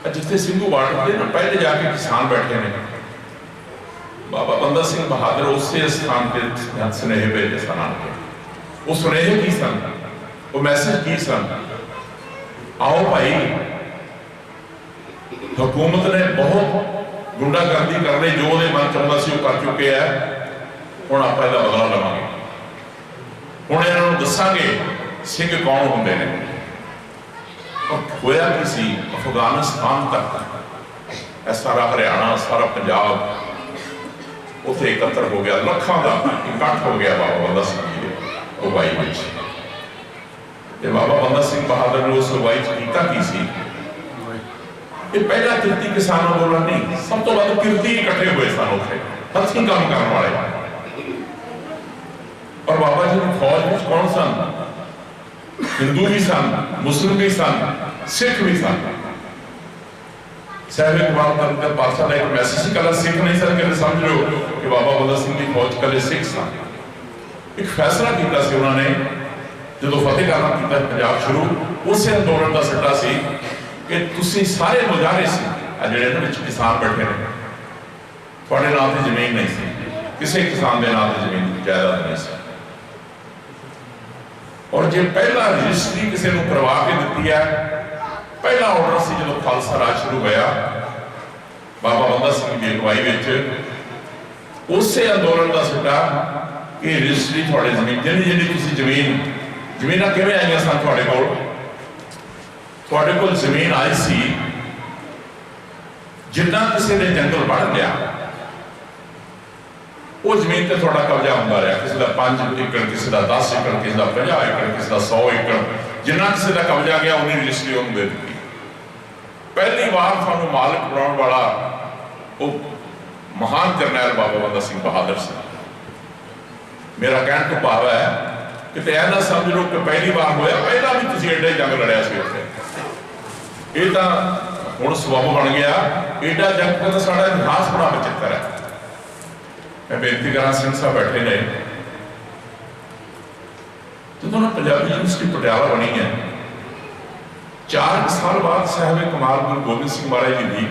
जिथे सिंघू बार्डर के ना पहले जाके किसान बैठे ने, बाबा बंदा सिंह बहादुर उसे स्थान पर सुनेहे भेजे सन आके। वो सुनेहे की सन, वो मैसेज की सन, आओ भाई हुकूमत ने बहुत गुंडागर्दी कर रही, जो उहदे मन चाहता सी कर चुके हैं, हुण आपां इहदा बदला लवांगे, हुण इन्हां नूं दस्सांगे सिंह कौन हुंदे ने। होया कि सी अफगानिस्तान तक सारा हरियाणा सारा पंजाब उत्थे एकत्र हो गया, लखां का इकट्ठ हो गया बाबा बंदा सिंह जी की अगुवाई विच। ते बाबा बंदा सिंह बहादुर ने उस अगुवाई कीता की सी। ये पहला किरती किसान अंदोलन नहीं, सब तो वध किरती इकट्ठे हुए सन उत्थे हथीं काम करने वाले। और बाबा जी की फौज में कौन सन? हिंदू भी सन, मुस्लिम भी सन, सिख भी सन। साहिब इकबाल कलगीधर पातशाह का एक मैसेज ही कल सिख नहीं सन, कहते समझ लो कि बाबा बंदा सिंह की फौज कल सिख सन। एक फैसला किया उन्होंने जो फतेह करना किया पंजाब शुरू, उस अंदोलन का सट्टा सी कि तुसी सारे मुजाहिर सी जिहड़े किसान बैठे ने, तुहाडे नाम ते जमीन नहीं सी, किसी किसान के नाम से जमीन जायदाद नहीं सी। और जो पहला रजिस्ट्री किसी को करवा के दी है, पहला ऑर्डर से जो खालसा राज शुरू होया बाबा बंदा सिंह की अगवाई में, उस अंदोलन का सिटा कि रजिस्ट्री थोड़े जमीन जिन्नी जमीन जमीन किवें आईयां सन थोड़े कोल जमीन आई सी, जिन्ना किसी ने जंगल बढ़ गया वो जमीन पर थोड़ा कब्जा होता रहा, किसी का 5 एकड़, किसी का 10 एकड़, किसी का 50 एकड़, किसी का 100 एकड़, जिन्ना किसी का कब्जा गया उन्हें रजिस्ट्री उन्होंने दे दी। पहली बार थानू मालिक बनाने वाला वो महान जरनैल बाबा बंदा सिंह बहादुर से। मेरा कहने तो भाव है कि ऐ ना समझ लो कि पहली बार होया, पहला भी तुसीं एडा जंग लड़िया सी उत्थे, ये तो हुण सबब बन गया। एडा जंग का तो साडा इतिहास बड़ा विचित्र है। मैं बेनती करा, सिंह साहब बैठे ने, जो ना पंजाबी यूनिवर्सिटी पटियाला बनी है, 4 साल बाद साहिब कमाल गुरु गोबिंद सिंह महाराज जी की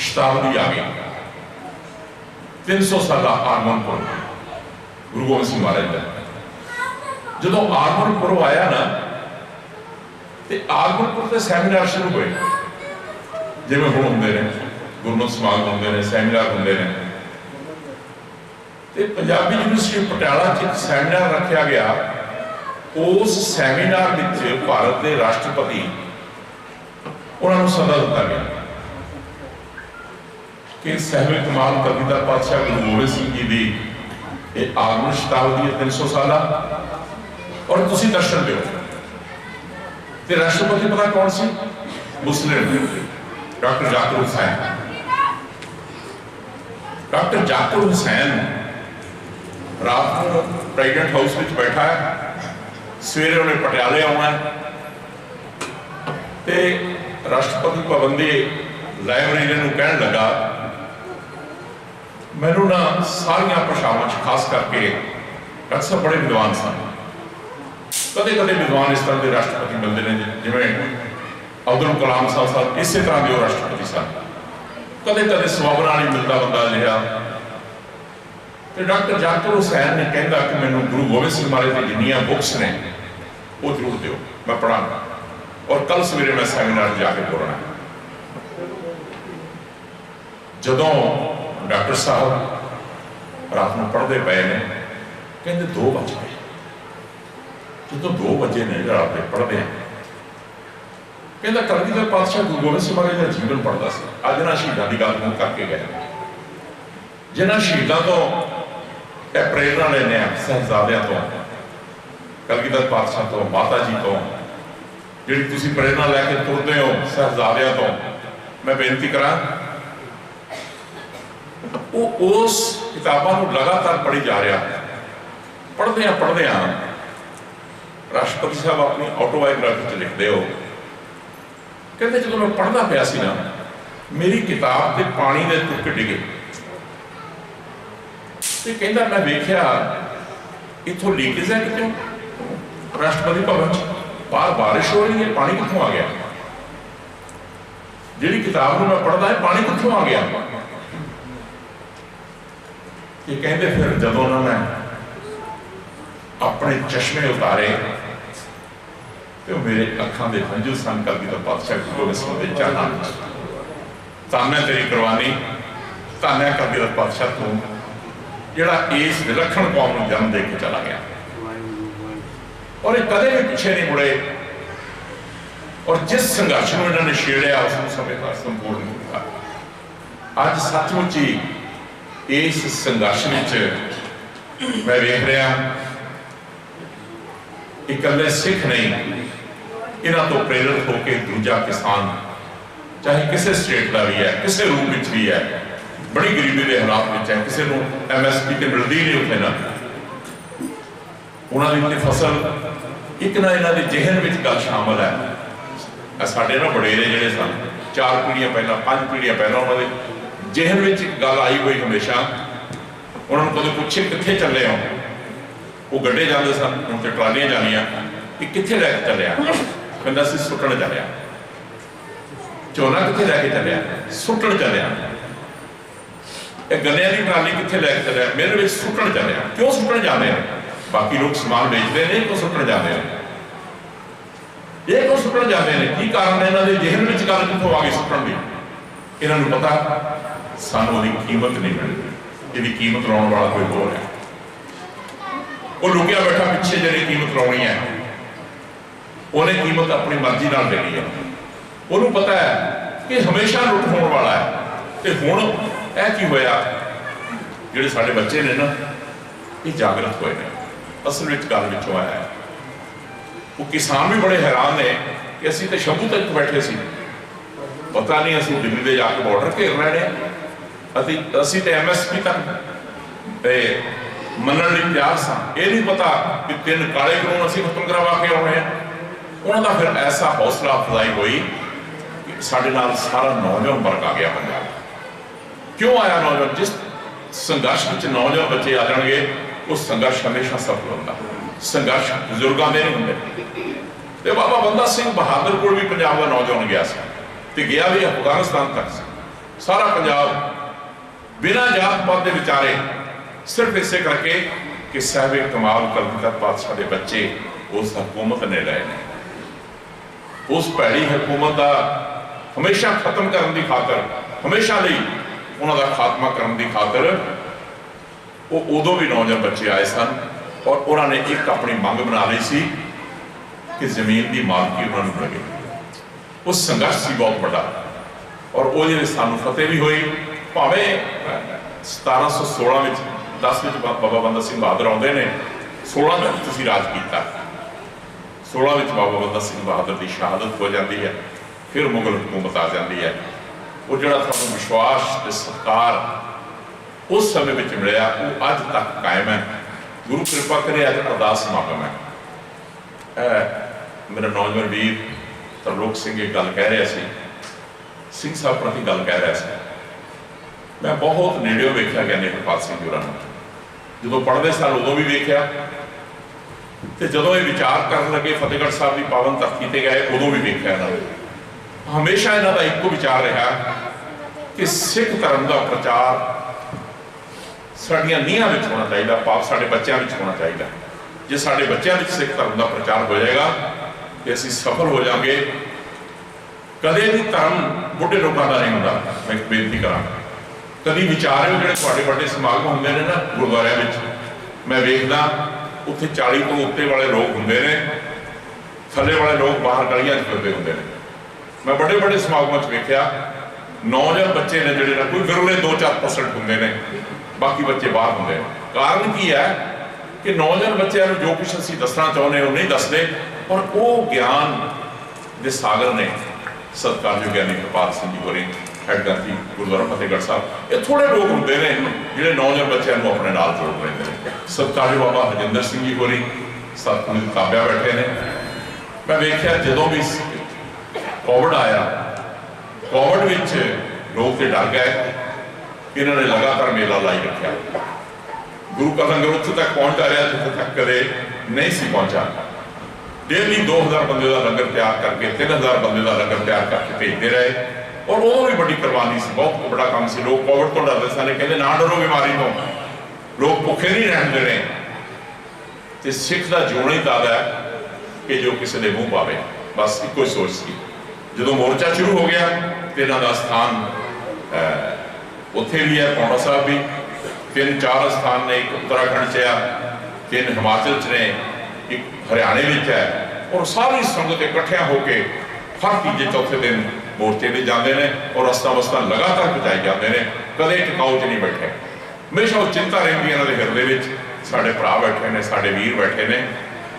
शताब्दी आ गई। 300 साल आगमनपुर गुरु गोबिंद सिंह महाराज का जो आगमनपुर आया ना, तो आगमनपुर से सैमीनार शुरू हुए, जिवें हुण हुंदे ने गुरमत समागम होंगे ने, सैमीनार होंगे ने। तो पंजाबी यूनिवर्सिटी पटियाला एक सैमीनार रखा गया। उस सैमीनार में भारत के राष्ट्रपति उन्होंने सदा दिता गया कि साहिब कमाल कलगीधर पातशाह गुरु गोबिंद सिंह जी की आगमन शताब्दी है 300 साल, और तुसीं दर्शन दो। तो राष्ट्रपति पता कौन सी? मुस्लिम डॉक्टर जाकिर हुसैन। डॉक्टर जाकिर हुसैन रात को प्रेसिडेंट हाउस में बैठा है, सवेरे उन्हें पटियाले आना है, तो राष्ट्रपति पाबंदी लाइब्रेरी को कहन लगा, मैनू ना सारिया भाषावां खास करके डॉक्टर साहब बड़े विद्वान सन, कदे कदे विद्वान इस तरह के राष्ट्रपति मिलते हैं जिवें अब्दुल कलाम साहब इस तरह के राष्ट्रपति सन, कदे कदे सुभाव नाल ही मिलता बंदा जिहा। तो डॉक्टर जाकिर हुसैन ने कहता कि मैनू गुरु गोबिंद सिंह महाराज की जिन्नियां बुक्स ने वो जरूर दो, मैं पढ़ा, और कल सवेरे मैं सैमीनार जाके बोलना। जदों डॉक्टर साहब रात को पढ़ते पे ने, कहते 2 बज गए। जो 2 बजे ने रात के पढ़ते हैं, कहता कलगीधर पातशाह गुरु गोबिंद सिंह महाराज का जीवन पढ़ता सी। अज ना शहीदों की गल करके गए, जिन्होंने शहीदों तो प्रेरणा लेने साहिबजादियां तो, कलगीधर पातशाह तो, माता जी तो, जी तुसीं प्रेरणा लैके तुरते हो साहिबजादियां तो, मैं बेनती करा वो उस किताबों को लगातार पढ़ी जा रहा। पढ़दे राष्ट्रपति साहब अपनी ऑटोबायोग्राफी लिखते हो, कहते जो मैं पढ़ता पाया सी ना, मेरी किताब के पानी के तुक डिगे, तो कहता मैं वेख्या इतों लीकेज है कितों, राष्ट्रपति भवन बाहर बारिश हो रही है, पानी कितों आ गया? जी किताब को मैं पढ़ता है पानी कितों आ गया? ये कहते फिर जदों ना मैं अपने चश्मे उतारे तो मेरे अखां दे हंझू सन कलगीधर पातशाह गुरु गोबिंद सिंह दे चरणां विच। धन है तेरी कुर्बानी, धन है कलगीधर पातशाह तू जिहड़ा इस विलक्षण कौम को जन्म दे के चला गया, और ये कदे भी पीछे नहीं मुड़े, और जिस संघर्ष में इन्होंने छेड़िया उसको समय संपूर्ण नहीं किया। अज सचमुच ही इस संघर्ष में मैं वेख रहा इकल्ले सिख नहीं, इन्हों तो प्रेरित होकर दूजा किसान चाहे किसी स्टेट का भी है, किसी रूप में भी है, बड़ी गरीबी के हालात में है, किसी को MSP तो मिलती नहीं उसे ना, उन्होंने फसल एक ना इन्हों के जहन में गल शामिल है। साढ़े ना बडेरे जोड़े सन 4 पीढ़ियां पहला 5 पीढ़ियां पहला उन्होंने जहन में गल आई हुई हमेशा। उन्होंने कदों पूछे कितने चले हो, वो गड्ढे जाते सन, हम तो ट्रालियां जानिया, कितने लैके चलिया? कहता सी सुट्टण चलिया। झोना कितने लैके चलिया? सुट्टण चलिया। ਇਹ ਗੰਨਿਆਂ ਦੀ ਟਰਾਲੀ ਕਿੱਥੇ ਲੈ ਕੇ ਚੱਲਿਆ? ਮੇਲੇ ਵਿੱਚ ਸੁੱਟਣ ਚੱਲਿਆ। ਕਿਉਂ ਸੁੱਟਣ ਜਾਂਦੇ ਨੇ? ਬਾਕੀ ਲੋਕ ਸਮਾਨ ਵੇਚਦੇ ਨੇ, ਕਿਉਂ ਸੁੱਟਣ ਜਾਂਦੇ ਨੇ? ਇਹ ਕਿਉਂ ਸੁੱਟਣ ਜਾਂਦੇ ਨੇ? ਕੀ ਕਾਰਨ ਹੈ? ਇਹਨਾਂ ਦੇ ਜਿਹਨ ਵਿੱਚ ਗੱਲ ਕਿੱਥੋਂ ਆ ਗਈ ਸੁੱਟਣ ਦੀ? ਇਹਨਾਂ ਨੂੰ ਪਤਾ ਸਾਨੂੰ ਉਹਦੀ ਕੀਮਤ ਨਹੀਂ ਮਿਲਦੀ, ਇਹਦੀ ਕੀਮਤ ਲਾਉਣ ਵਾਲਾ ਕੋਈ ਹੋਰ ਹੈ। ਉਹ ਲੁਕਿਆ ਬੈਠਾ ਪਿੱਛੇ ਜਿਹੜੀ ਕੀਮਤ ਲਾਉਣੀ ਹੈ, ਉਹਨੇ ਕੀਮਤ ਆਪਣੀ ਮਰਜ਼ੀ ਨਾਲ ਦੇਣੀ ਹੈ। ਉਹਨੂੰ ਪਤਾ ਹੈ ਕਿ ਹਮੇਸ਼ਾ ਲੁੱਟ ਹੋਣ ਵਾਲਾ ਹੈ। ਤੇ ਹੁਣ ਇਹ ਕੀ ਹੋਇਆ? ਜਿਹੜੇ ਸਾਡੇ ਬੱਚੇ ਨੇ ਨਾ, ਇਹ ਜਾਗਰਤ ਹੋਏ ਨੇ। ਅਸਲ ਵਿੱਚ ਗੱਲ ਵਿੱਚੋਂ ਆਇਆ ਹੈ। ਉਹ ਕਿਸਾਨ ਵੀ ਬੜੇ ਹੈਰਾਨ ਨੇ ਕਿ ਅਸੀਂ ਤੇ ਸ਼ੰਭੂ ਤੱਕ ਬੈਠੇ ਸੀ, ਪਤਾ ਨਹੀਂ ਅਸੀਂ ਦਿੱਲੀ ਦੇ ਜਾ ਕੇ ਬਾਰਡਰ ਘੇਰ ਲੈਣੇ ਅਤੇ ਅਸੀਂ ਤੇ MSP ਤੱਕ ਮੰਨਣ ਲਈ ਤਿਆਰ ਸਾਂ। ਇਹ ਨਹੀਂ ਪਤਾ ਕਿ 3 ਕਾਲੇ ਕਾਨੂੰਨ ਅਸੀਂ ਖਤਮ ਕਰਵਾ ਕੇ ਆਉਣੇ ਆ। ਉਹਨਾਂ ਦਾ ਫਿਰ ਐਸਾ ਹੌਸਲਾ ਅਫਜ਼ਾਈ ਹੋਈ ਕਿ ਸਾਡੇ ਨਾਲ ਸਾਰਾ ਨੌਜਵਾਨ ਵਰਗ ਆ ਗਿਆ ਪੰਜਾਬ। ਕਿਉਂ ਆਇਆ ਨੌਜਵਾਨ? ਜਿਸ ਸੰਘਰਸ਼ ਵਿੱਚ ਨੌਜਵਾਨ ਬੱਚੇ ਆ ਜਾਣਗੇ, ਉਹ ਸੰਘਰਸ਼ ਹਮੇਸ਼ਾ ਸਫਲ ਹੁੰਦਾ। ਸੰਘਰਸ਼ ਬਜ਼ੁਰਗਾਂ ਦੇ ਨਹੀਂ ਹੁੰਦੇ। ਤੇ ਬਾਬਾ ਬੰਦਾ ਸਿੰਘ ਬਹਾਦਰ ਕੋਲ ਵੀ ਪੰਜਾਬ ਦਾ ਨੌਜਵਾਨ ਗਿਆ ਸੀ, ਤੇ ਗਿਆ ਵੀ ਅਫਗਾਨਿਸਤਾਨ ਤੱਕ ਸੀ। ਸਾਰਾ ਪੰਜਾਬ ਬਿਨਾਂ ਜਾਤ ਪਾਤ ਦੇ ਵਿਚਾਰੇ, ਸਿਰਫ ਇਸੇ ਕਰਕੇ ਕਿ ਸਾਹਿਬੇ ਕਮਾਲ ਕਲਗੀਧਰ ਪਾਤਸ਼ਾਹ ਦੇ ਬੱਚੇ ਉਸ ਹਕੂਮਤ ਨੇ ਲਏ ਨੇ। ਉਸ ਭੈੜੀ ਹਕੂਮਤ ਦਾ ਹਮੇਸ਼ਾ ਖਤਮ ਕਰਨ ਦੀ ਖਾਤਰ, ਹਮੇਸ਼ਾ ਲਈ ਉਹਨਾਂ ਦਾ ਖਾਤਮਾ ਕਰਨ ਦੀ ਖਾਤਰ ਉਹ ਉਦੋਂ ਵੀ ਨੌਜਵਾਨ ਬੱਚੇ ਆਏ ਸਨ, ਔਰ ਉਹਨਾਂ ਨੇ ਇੱਕ ਆਪਣੀ ਮੰਗ ਬਣਾ ਲਈ ਸੀ ਕਿ ਜ਼ਮੀਨ ਦੀ ਮਾਲਕੀ ਉਹਨਾਂ ਨੂੰ ਮਿਲੇ। ਉਹ ਸੰਘਰਸ਼ ਸੀ ਬਹੁਤ ਵੱਡਾ, ਔਰ ਉਹਦੇ ਵਿੱਚ ਸਾਨੂੰ ਫਤਿਹ ਵੀ ਹੋਈ। ਭਾਵੇਂ 1716 ਵਿੱਚ 10 ਵਿੱਚ ਬਾਬਾ ਬੰਦਾ ਸਿੰਘ ਬਹਾਦਰ ਆਉਂਦੇ ਨੇ, 16 ਤੱਕ ਤੁਸੀਂ ਰਾਜ ਕੀਤਾ। 16 ਵਿੱਚ ਬਾਬਾ ਬੰਦਾ ਸਿੰਘ ਬਹਾਦਰ ਦੀ ਸ਼ਹਾਦਤ ਹੋ ਜਾਂਦੀ ਹੈ। ਫਿਰ ਮੁਗਲ ਹਕੂਮਤ ਆ ਜਾਂਦੀ ਹੈ। ਉਹ ਜਿਹੜਾ ਤੁਹਾਨੂੰ ਵਿਸ਼ਵਾਸ ਤੇ ਸਤਿਕਾਰ ਉਸ ਸਮੇਂ ਵਿੱਚ ਮਿਲਿਆ, ਉਹ ਅੱਜ ਤੱਕ ਕਾਇਮ ਹੈ। ਗੁਰੂ ਕਿਰਪਾ ਕਰੇ, ਅੱਜ ਅਰਦਾਸ ਸਮਾਗਮ ਹੈ। ਮੇਰਾ ਨੌਜਵਾਨ ਵੀਰ ਤਰਲੋਕ ਸਿੰਘ ਇਹ ਗੱਲ ਕਹਿ ਰਿਹਾ ਸੀ, ਸਿੰਘ ਸਾਹਿਬ ਪ੍ਰਤੀ ਗੱਲ ਕਹਿ ਰਿਹਾ ਸੀ। ਮੈਂ ਬਹੁਤ ਨੇੜਿਓਂ ਵੇਖਿਆ ਗਿਆਨੀ ਹਰਪਾਲ ਸਿੰਘ ਹੋਰਾਂ ਨੂੰ, ਜਦੋਂ ਪੜ੍ਹਦੇ ਸਾਲ ਉਦੋਂ ਵੀ ਵੇਖਿਆ, ਤੇ ਜਦੋਂ ਇਹ ਵਿਚਾਰ ਕਰਨ ਲੱਗੇ ਫਤਿਹਗੜ੍ਹ ਸਾਹਿਬ ਦੀ ਪਾਵਨ ਧਰਤੀ ਤੇ ਗਏ, ਉਦੋਂ ਵੀ ਵੇਖਿਆ ਇਹਨਾਂ ਨੂੰ। ਹਮੇਸ਼ਾ ਇਹਨਾਂ ਦਾ ਇੱਕੋ ਵਿਚਾਰ ਰਿਹਾ ਕਿ ਸਿੱਖ ਧਰਮ ਦਾ ਪ੍ਰਚਾਰ ਸਾਡੀਆਂ ਨੀਹਾਂ ਵਿੱਚ ਹੋਣਾ ਚਾਹੀਦਾ, ਪਾਪ ਸਾਡੇ ਬੱਚਿਆਂ ਵਿੱਚ ਹੋਣਾ ਚਾਹੀਦਾ। ਜੇ ਸਾਡੇ ਬੱਚਿਆਂ ਵਿੱਚ ਸਿੱਖ ਧਰਮ ਦਾ ਪ੍ਰਚਾਰ ਹੋ ਜਾਏਗਾ ਤੇ ਅਸੀਂ ਸਫਲ ਹੋ ਜਾਵਾਂਗੇ। ਕਦੇ ਵੀ ਧਰਮ ਬੁੱਢੇ ਲੋਕਾਂ ਦਾ ਨਹੀਂ ਹੁੰਦਾ। ਮੈਂ ਇੱਕ ਬੇਨਤੀ ਕਰਾਂ, ਕਦੀ ਵਿਚਾਰਿਓ ਜਿਹੜੇ ਤੁਹਾਡੇ ਵੱਡੇ ਸਮਾਗਮ ਹੁੰਦੇ ਨੇ ਨਾ ਗੁਰਦੁਆਰਿਆਂ ਵਿੱਚ, ਮੈਂ ਵੇਖਦਾ ਉੱਥੇ 40 ਤੋਂ ਉੱਤੇ ਵਾਲੇ ਲੋਕ ਹੁੰਦੇ ਨੇ, ਥੱਲੇ ਵਾਲੇ ਲੋਕ ਬਾਹਰ ਗਲੀਆਂ 'ਚ ਫਿਰਦੇ ਹੁੰਦੇ ਨੇ। ਮੈਂ ਵੱਡੇ ਵੱਡੇ ਸਮਾਗਮਾਂ 'ਚ ਵੇਖਿਆ, ਨੌਜਵਾਨ ਬੱਚੇ ਨੇ ਜਿਹੜੇ ਨਾ, ਕੋਈ ਵਿਰਲੇ 2-4% ਹੁੰਦੇ ਨੇ, ਬਾਕੀ ਬੱਚੇ ਬਾਹਰ ਹੁੰਦੇ ਨੇ। ਕਾਰਨ ਕੀ ਹੈ ਕਿ ਨੌਜਵਾਨ ਬੱਚਿਆਂ ਨੂੰ ਜੋ ਕੁਛ ਅਸੀਂ ਦੱਸਣਾ ਚਾਹੁੰਦੇ ਉਹ ਨਹੀਂ ਦੱਸਦੇ, ਔਰ ਉਹ ਗਿਆਨ ਦੇ ਸਾਗਰ ਨੇ ਸਤਿਕਾਰਯੋਗ ਗਿਆਨੀ ਹਰਪਾਲ ਸਿੰਘ ਜੀ ਹੋਰੀ, ਹੈਡ ਗ੍ਰੰਥੀ ਗੁਰਦੁਆਰਾ ਫਤਿਹਗੜ੍ਹ ਸਾਹਿਬ। ਇਹ ਥੋੜੇ ਲੋਕ ਹੁੰਦੇ ਨੇ ਜਿਹੜੇ ਨੌਜਵਾਨ ਬੱਚਿਆਂ ਨੂੰ ਆਪਣੇ ਨਾਲ ਜੋੜ ਲੈਂਦੇ ਨੇ। ਸਤਿਕਾਰਯੋਗ ਬਾਬਾ ਹਰਜਿੰਦਰ ਸਿੰਘ ਜੀ ਹੋਰੀ ਸਤਿਗੁਰੂ ਦੇ ਤਾਬਿਆ ਬੈਠੇ ਨੇ। ਮੈਂ ਵੇਖਿਆ ਜਦੋਂ ਵੀ ਕੋਵਿਡ ਆਇਆ, ਕੋਵਿਡ ਵਿੱਚ ਲੋਕ ਤੇ ਡਰ ਗਏ, ਇਹਨਾਂ ਨੇ ਲਗਾਤਾਰ ਮੇਲਾ ਲਾਈ ਰੱਖਿਆ। ਗੁਰੂ ਕਾ ਲੰਗਰ ਉੱਥੇ ਤੱਕ ਪਹੁੰਚਦਾ ਰਿਹਾ ਜਿੱਥੇ ਤੱਕ ਕਦੇ ਨਹੀਂ ਸੀ ਪਹੁੰਚਾ। ਡੇਲੀ 2000 ਬੰਦੇ ਦਾ ਲੰਗਰ ਤਿਆਰ ਕਰਕੇ, 3000 ਬੰਦੇ ਦਾ ਲੰਗਰ ਤਿਆਰ ਕਰਕੇ ਭੇਜਦੇ ਰਹੇ, ਔਰ ਉਹ ਵੀ ਵੱਡੀ ਕੁਰਬਾਨੀ ਸੀ, ਬਹੁਤ ਵੱਡਾ ਕੰਮ ਸੀ। ਲੋਕ ਕੋਵਿਡ ਤੋਂ ਡਰਦੇ ਸਨ, ਕਹਿੰਦੇ ਨਾ ਡਰੋ ਬਿਮਾਰੀ ਤੋਂ, ਲੋਕ ਭੁੱਖੇ ਨਹੀਂ ਰਹਿਣ ਦੇਣੇ। ਤੇ ਸਿੱਖ ਦਾ ਜਿਉਣਾ ਹੀ ਦਾਦਾ ਹੈ ਕਿ ਜੋ ਕਿਸੇ ਦੇ ਮੂੰਹ ਪਾਵੇ, ਬਸ ਇੱਕੋ ਹੀ ਸੋਚ ਸੀ। ਜਦੋਂ ਮੋਰਚਾ ਸ਼ੁਰੂ ਹੋ ਗਿਆ ਤੇ ਇਹਨਾਂ ਦਾ ਸਥਾਨ ਉੱਥੇ ਵੀ ਹੈ, ਪੌਂਡਾ ਸਾਹਿਬ ਵੀ, 3-4 ਸਥਾਨ ਨੇ। ਇੱਕ ਉੱਤਰਾਖੰਡ 'ਚ ਆ, 3 ਹਿਮਾਚਲ 'ਚ ਨੇ, ਇੱਕ ਹਰਿਆਣੇ ਵਿੱਚ ਹੈ, ਔਰ ਸਾਰੀ ਸੰਗਤ ਇਕੱਠਿਆਂ ਹੋ ਕੇ ਹਰ ਤੀਜੇ ਚੌਥੇ ਦਿਨ ਮੋਰਚੇ ਤੇ ਜਾਂਦੇ ਨੇ, ਔਰ ਰਸਤਾ ਵਸਤਾ ਲਗਾਤਾਰ ਪਹੁੰਚਾਈ ਜਾਂਦੇ ਨੇ। ਕਦੇ ਟਿਕਾਊ 'ਚ ਨਹੀਂ ਬੈਠੇ। ਹਮੇਸ਼ਾ ਉਹ ਚਿੰਤਾ ਰਹਿੰਦੀ ਇਹਨਾਂ ਦੇ ਹਿਰਦੇ ਵਿੱਚ, ਸਾਡੇ ਭਰਾ ਬੈਠੇ ਨੇ, ਸਾਡੇ ਵੀਰ ਬੈਠੇ ਨੇ,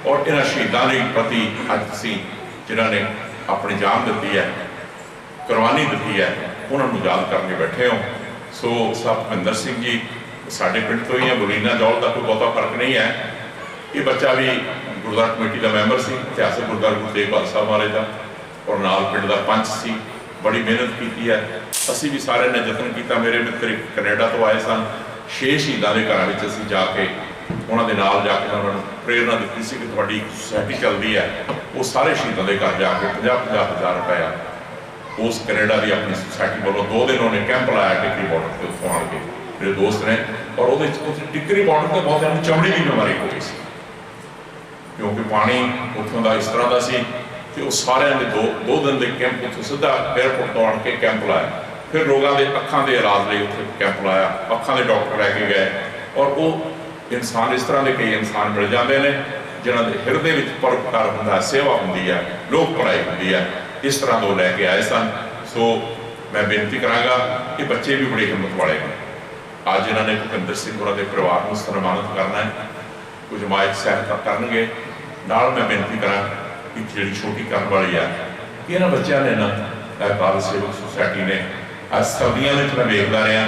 ਔਰ ਇਹਨਾਂ ਸ਼ਹੀਦਾਂ ਦੇ ਪ੍ਰਤੀ ਅੱਜ ਤੁਸੀਂ ਜਿਨ੍ਹਾਂ ਨੇ ਆਪਣੀ ਜਾਨ ਦਿੱਤੀ ਹੈ, ਕੁਰਬਾਨੀ ਦਿੱਤੀ ਹੈ, ਉਹਨਾਂ ਨੂੰ ਯਾਦ ਕਰਨ ਲਈ ਬੈਠੇ ਹੋ। ਸੋ ਭੁਪਿੰਦਰ ਸਿੰਘ ਜੀ ਸਾਡੇ ਪਿੰਡ ਤੋਂ ਹੀ ਹੈ, ਬੁਲੀਨਾ ਜੌਲ ਦਾ ਕੋਈ ਬਹੁਤਾ ਫਰਕ ਨਹੀਂ ਹੈ। ਇਹ ਬੱਚਾ ਵੀ ਗੁਰਦੁਆਰਾ ਕਮੇਟੀ ਦਾ ਮੈਂਬਰ ਸੀ, ਇਤਿਹਾਸਕ ਗੁਰਦੁਆਰਾ ਗੁਰੂ ਤੇਗ ਬਹਾਦਰ ਸਾਹਿਬ ਮਹਾਰਾਜ ਦਾ, ਔਰ ਨਾਲ ਪਿੰਡ ਦਾ ਪੰਚ ਸੀ। ਬੜੀ ਮਿਹਨਤ ਕੀਤੀ ਹੈ। ਅਸੀਂ ਵੀ ਸਾਰਿਆਂ ਨੇ ਯਤਨ ਕੀਤਾ। ਮੇਰੇ ਮਿੱਤਰ ਕੈਨੇਡਾ ਤੋਂ ਆਏ ਸਨ, 6 ਸ਼ਹੀਦਾਂ ਦੇ ਘਰਾਂ ਵਿੱਚ ਅਸੀਂ ਜਾ ਕੇ ਉਹਨਾਂ ਦੇ ਨਾਲ ਜਾ ਕੇ ਉਹਨਾਂ ਨੂੰ ਪ੍ਰੇਰਨਾ ਦਿੱਤੀ ਸੀ ਕਿ ਤੁਹਾਡੀ ਸੁਸਾਇਟੀ ਚੱਲਦੀ ਹੈ। ਉਹ ਸਾਰੇ ਸ਼ਹੀਦਾਂ ਦੇ ਘਰ ਜਾ ਕੇ 50-50 ਹਜ਼ਾਰ ਰੁਪਇਆ ਉਸ ਕੈਨੇਡਾ ਦੀ ਆਪਣੀ ਸੁਸਾਇਟੀ ਵੱਲੋਂ 2 ਦਿਨ ਉਹਨੇ ਕੈਂਪ ਲਾਇਆ ਟਿੱਕਰੀ ਬਾਰਡਰ ਤੇ, ਉੱਥੋਂ ਆਣ ਕੇ मेरे दोस्त ने, और वो टिक्करी पाउडर तो बहुत चमड़ी की बीमारी हो गई सी, क्योंकि पानी उत्थों का इस तरह का सी कि वो सारे दो दिन के कैंप उत्थों सीधा एयरपोर्ट तो आण के कैंप लाया, फिर लोगों के अखां के इलाज लिए उत्थे कैंप लाया, अखां के डॉक्टर लैके गए, और वो इंसान इस तरह के कई इंसान मिल जाते हैं जिन्हों के हिरदे में परोपकार होंदा, सेवा होंदी है, लोक भलाई होंदी है, इस तरह दो लैके आए सन। सो मैं बेनती कराँगा कि बच्चे भी बड़ी हिम्मत वाले हैं। अज इन्होंने भुपिंदर सिंह होरां दे परिवार को सन्मानित करना है, कुछ माइक सहायता करनगे। नाल मैं बेनती करा कि जी छोटी करने वाली है कि इन्होंने बच्चों ने ना अकाल सेवक सोसाइटी ने अज सर्दियों में मैं देखता रहा,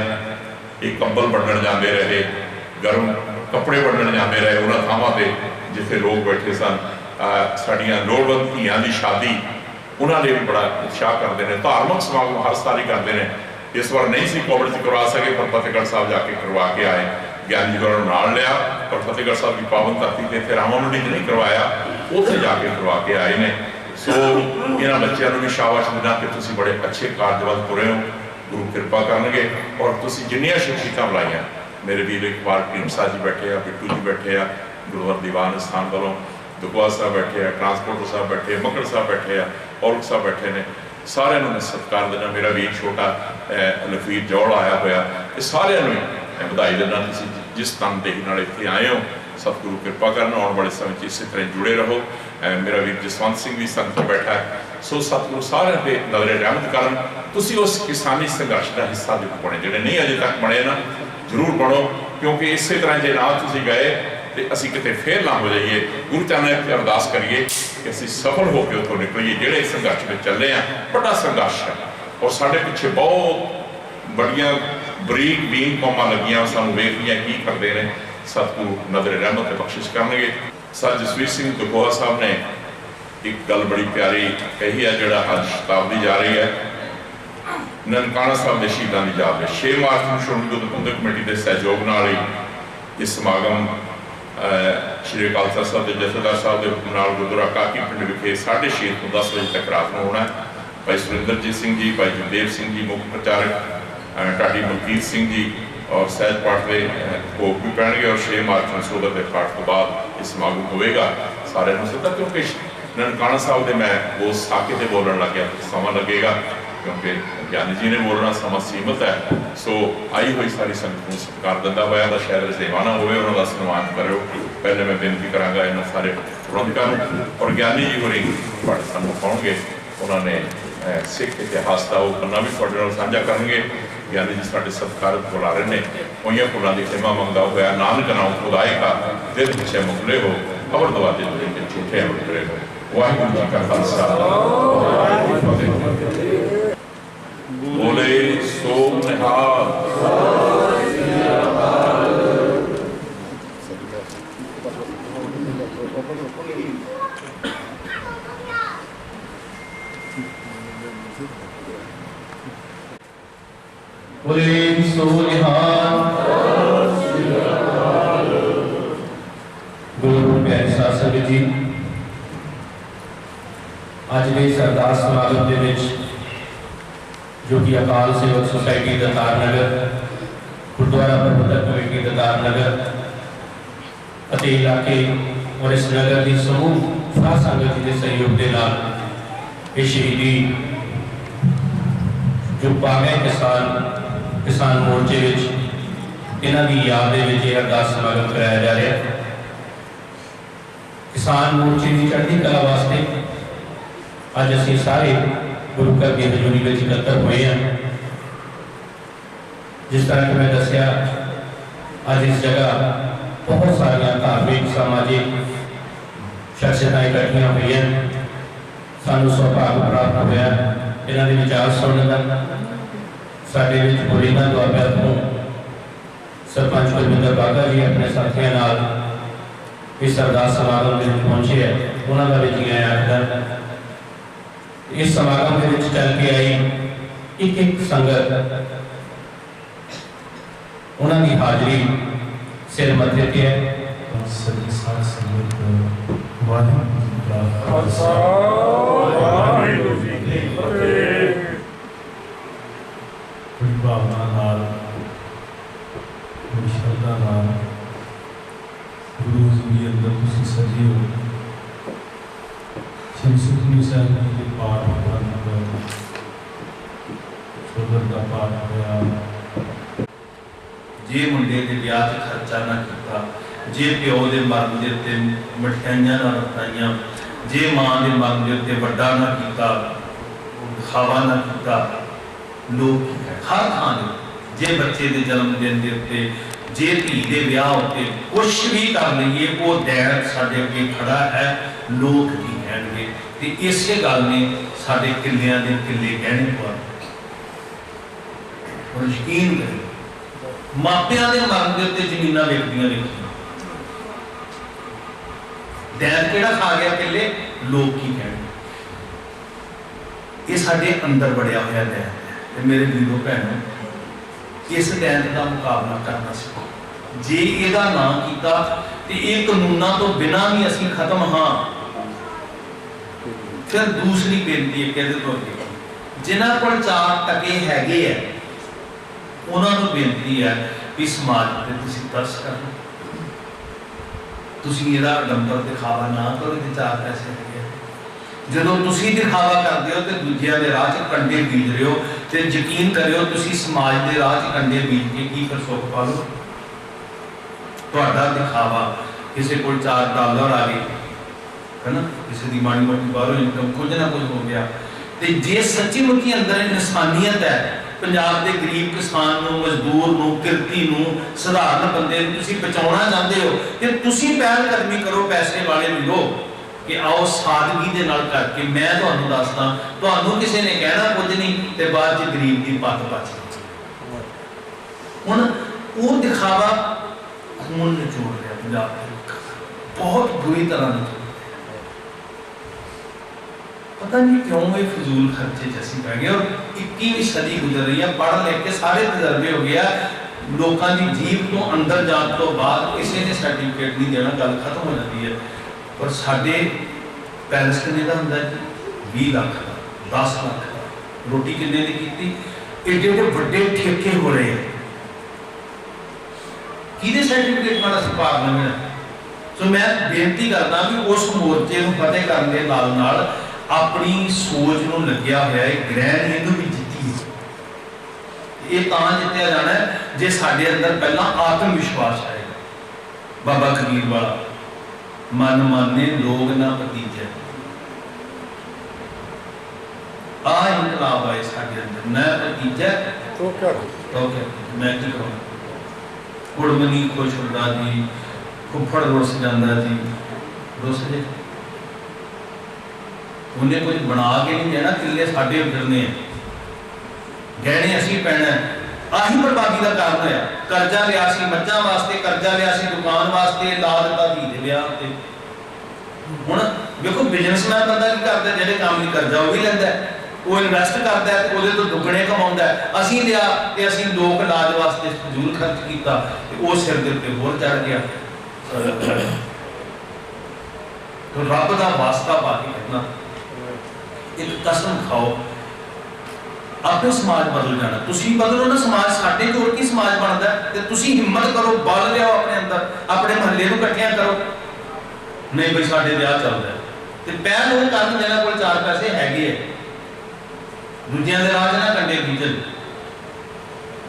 एक कंबल वंडण जाते रहे, गर्म कपड़े वंडण जाते रहे उन्होंने थावां ते जिथे लोग बैठे सन। साड़ियाँ लोड़वंद धीआं की शादी उन्होंने भी बड़ा उत्साह करते हैं, धार्मिक समागम हर साल ही करते हैं। इस बार नहीं सी कोविड करवा सके पर फतेहगढ़ साहब जाके करवा के आए, ज्ञानी जी को नाल लिया, पर फतेहगढ़ साहब की पावन धरती से इतने रामामंडी च नहीं करवाया, उत्थे जाके करवा के आए ने। सो इन्होंने बच्चों को भी शाबाश देना कि तुसीं बड़े अच्छे कार्य वल तुरे हो, गुरु कृपा करनगे। और तुसीं जिन्नियां शख्सियतां बुलाइयां, मेरे वीर इकबाल ढींडसा जी बैठे आ, बिट्टू जी बैठे आ, गुरुवर दीवान स्थान वालों दुगवा साहब बैठे आ, ट्रांसपोर्टर साहब बैठे, मकड़ साहब बैठे आ, औरख साहब बैठे ने, सारे मैं सत्कार देना। मेरा वीर छोटा लखवीर जौड़ आया होया, ये सारे मैं बधाई देना। तुसीं जिस तनदेही नाल इत्थे आए हो, सतगुरु कृपा करन, आने वाले समय में इसी तरह जुड़े रहो। मेरा वीर जसवंत सिंह भी संगत बैठा है। सो सतगुरु सारे पे नजरे रहमत करन। तुसीं उस किसानी संघर्ष का हिस्सा जरूर बने, जिहड़े नहीं अजे तक बने ना, जरूर बनो, क्योंकि इस तरह जे ना तुसीं गए तो असीं किते फेल ना हो जाइए। गुरु चरण अरदास करिए कि असीं सफल होकर उत्थों निकलीए। जिहड़े संघर्ष में चले हैं, बड़ा संघर्ष है, और साढ़े पिछे बहुत बड़ियां बरीक बीन कौमां लगियां, सानूं वेखदियां की करते हैं। सतगुरु नजर रहमत बख्शिश करनगे। सर जसवीर सिंह दुगोहा साहब ने एक गल बड़ी प्यारी कही है, जिहड़ा अज शताब्दी जा रही है ननकाना साहब के शहीदों की याद में 6 मार्च को श्रोमणी गुरदुआरा प्रबंधक कमेटी के सहयोग नाल ही इस समागम श्री अकाल तख्त साहब के जथेदार साहब के नाल गुरुद्वारा काकी पिंड विखे 6:30 तो 10 बजे तक रात को होना है। भाई सुरिंदरजीत सिंह जी, भाई जुगदेव सिंह जी मुख्य प्रचारक, ढाडी मलकीत सिंह जी और सहज पाठ के भोग भी पैणगे, और 6 मार्च को सोहर के पाठ तो बाद ये समागम होएगा। सारे सदा, क्योंकि ननकाना साहब के मैं वो साके से बोलने लग गया, समा लगेगा, क्योंकि ज्ञानी जी ने बोलना समा सीमित है। सो आई हुई सारी संगत को सत्कार दिंदा होया दा शायद सेवा ना होवे, उन्होंने सन्मान करो। पहले मैं बेनती करांगा इन्होंने सारे प्रबंधकों को, और ज्ञानी जी होरी तुहाडे सामने पाउणगे, उन्होंने सिख इतिहास का वो पन्ना भी तुहाडे नाल साझा करनगे। ज्ञानी जी साडे सत्कारत बुलारे ने, उइयां फुलां दी खिमा मंगदा होया, नानक नाम खुदाए का दिल पिछे मुकले हो, खबर दवाजे जुड़े झूठे अमल करे हो। वाहिगुरू जी का खालसा, वाहिगुरू जी की फतेह। बोले सो निहाल। बोले सो निहाल। गुरु प्यारे साध संगत जी, अज के इस अरदास समागम के विच जो कि अकाल सेवक सोसाइटी दतार नगर, गुरुद्वारा प्रबंधक कमेटी दतार नगर ਅਤੇ इलाके और इस नगर की समूह साध संगत जी के सहयोग के नाल ये शहीदी जो पा गए किसान मोर्चे इन्हां दी याद दे विच अरदास समागम कराया जा रहा है। किसान मोर्चे की चढ़ती कला वास्ते अज असीं सारे गुरु घर की हजूरी में इकट्ठा हुए हैं। जिस तरह कि मैं दसिया, अज इस जगह बहुत सारिया धार्मिक सामाजिक शख्सियतां इकट्ठिया हुई हैं। सानू सौभाग्य प्राप्त होया इन्हां दे विचार सुनने का। साडे विच बुरीना दुआबा तो सरपंच कुलविंदर बाघा जी अपने साथियों नाल इस अरदास समागम में पहुंचे है, उन्होंने का भी जी आया आखदा। इस समागम के विच चल के आई एक संगत, उन्होंने हाजरी सिर मथे पे है। सजीव श्री सुखमनी साहिब जी के पाठ शोभन का पाठ होया। जे मुंडे के ब्याह ते खर्चा ना किया, जे प्यो के मरण के उत्ते मठियाइयां ना रखाइयां, जे मां के मरण के उत्ते वड्डा ना किया, दिखावा ना किया, लोग हर थां जे बच्चे के जन्मदिन के उत्ते जे धी के ब्याह उत्ते कुछ भी कर लीए वो दैन साडे अगे खड़ा है, लोग की कहणगे। ते इसे गल ने साडे किलियां दे किले कहने पर और यकीन करें मापियां दे मरण दे उत्ते जमीनां विकदियां देखियां, दैन किहड़ा खा गया किले, लोग की कहणगे। ये साडे अंदर बड़िया होया दैन है। मेरे वीरों भैनों, इस दैन का मुकाबला करना सीखो। जे इहदा ना कीता ते इह कानूनां तो बिना भी असीं खत्म हाँ। फिर दूसरी बेनती है कहते तो अगे जिन्हां कोल 4 टके हैगे है उन्हां नूं बेनती है कि समाज ते तुसीं तरस करो, तुसीं इहदा आडंबर दिखावा ना करो कि 4 पैसे हैगे। ਜਦੋਂ ਤੁਸੀਂ ਦਿਖਾਵਾ ਕਰਦੇ ਹੋ ਤੇ ਦੂਜਿਆਂ ਦੇ ਰਾਹ 'ਚ ਕੰਡੇ ਬੀਜ ਰਹੇ ਹੋ ਤੇ ਯਕੀਨ ਕਰਿਓ ਤੁਸੀਂ ਸਮਾਜ ਦੇ ਰਾਹ 'ਚ ਕੰਡੇ ਬੀਜ ਕੇ ਕੀ ਕਰ ਸੁੱਖ ਪਾ ਲਓ। ਤੁਹਾਡਾ ਦਿਖਾਵਾ ਕਿਸੇ ਕੋਲ $4 ਆ ਗਏ ਹੈ ਨਾ, ਕਿਸੇ ਦੀ ਮਾੜੀ ਮੋਟੀ ਬਾਹਰੋਂ ਇਨਕਮ ਕੁਝ ਨਾ ਕੁਝ ਹੋ ਗਿਆ, ਤੇ ਜੇ ਸੱਚੀ ਮੁੱਚੀ ਅੰਦਰ ਇਨਸਾਨੀਅਤ ਹੈ, ਪੰਜਾਬ ਦੇ ਗਰੀਬ ਕਿਸਾਨ ਨੂੰ, ਮਜ਼ਦੂਰ ਨੂੰ, ਕਿਰਤੀ ਨੂੰ, ਸਧਾਰਨ ਬੰਦੇ ਨੂੰ ਤੁਸੀਂ ਬਚਾਉਣਾ ਚਾਹੁੰਦੇ ਹੋ ਤੇ ਤੁਸੀਂ ਪਹਿਲ ਕਦਮੀ ਕਰੋ। ਪੈਸੇ ਵਾਲੇ ਮਿਲੋ कि आओ सादगी दे नाल करके मैं तुहानू दसदा, तुहानू किसी ने कहना कुछ नहीं ते बाद च गरीब की पत बच। हुण वो दिखावा खून निचोड़ रहा पंजाब के, बहुत बुरी तरह निचोड़ रहा। पता नहीं क्यों ये फजूल खर्चे जैसी पै गए और 21वीं सदी गुजर रही है, पढ़ लिख के सारे तजर्बे हो गया, लोगों की जीभ तो अंदर जाने तो बाद किसी ने सर्टिफिकेट नहीं देना, गल खत्म हो जाती है। पर साडे पैलेस किन्ने दा हुंदा जी 20 लाख का, 10 लाख का, रोटी किन्ने दी कीती, एडे एडे वड्डे ठेके हो रहे हैं, किहदे सर्टिफिकेट नाल असीं पार्लियामेंट। सो मैं बेनती करदा भी उस मोर्चे नूं फतेह करन दे नाल नाल अपनी सोच नूं लग्या होया है ग्रहण इहनूं भी जिੱਤੀ है। ये तां जिੱਤਿਆ जाना है जे साडे अंदर पहला आत्म विश्वास आएगा। बाबा कबीर वाला मन माने लोग ना भतीजे, आ इनकलाब आए साडे अंदर, मैं भतीजा तो क्या मैं की करूं। कुड़मनी खुश होंदा जी, फुफड़ रुस जांदा जी, रुस जे उन्हें कुछ बना के नहीं देना, किले साडे फिरने गहने असीं पैना, आही बर्बादी का कारण होया। कर्जा लिया सी मੱਝਾਂ वास्ते, कर्जा लिया सी दुकान वास्ते, ला दिता धी दे विआह ते। हुण देखो बिजनेसमैन बंदा की करदा, जिहड़े काम नहीं कर्जा वो भी लैंदा, वो इन्वेस्ट करदा है, ਉਹਦੇ ਤੋਂ ਦੁੱਗਣੇ ਕਮਾਉਂਦਾ ਹੈ। ਅਸੀਂ ਲਿਆ ਤੇ ਅਸੀਂ ਲੋਕ ਇਲਾਜ ਵਾਸਤੇ ਫਜ਼ੂਲ ਖਰਚ ਕੀਤਾ ਤੇ ਉਹ ਸਿਰ ਦੇ ਉੱਤੇ ਹੋਰ ਚੜ ਗਿਆ। तो रब का वास्ता पा के कहना, एक कसम खाओ, अपने समाज बदल जाना। तुसी बदलो ना समाज, साडे कोल की समाज बनदा है ते तुसी हिम्मत करो, बल लियाओ अपने अंदर, अपने महल्ले नूं इकट्ठियां करो। नहीं भाई साडे विआह चलदा है ते पहल वो करन जिन्हां कोल 4 पैसे हैगे है, दूजियां दे राज ना कंडे बीजन।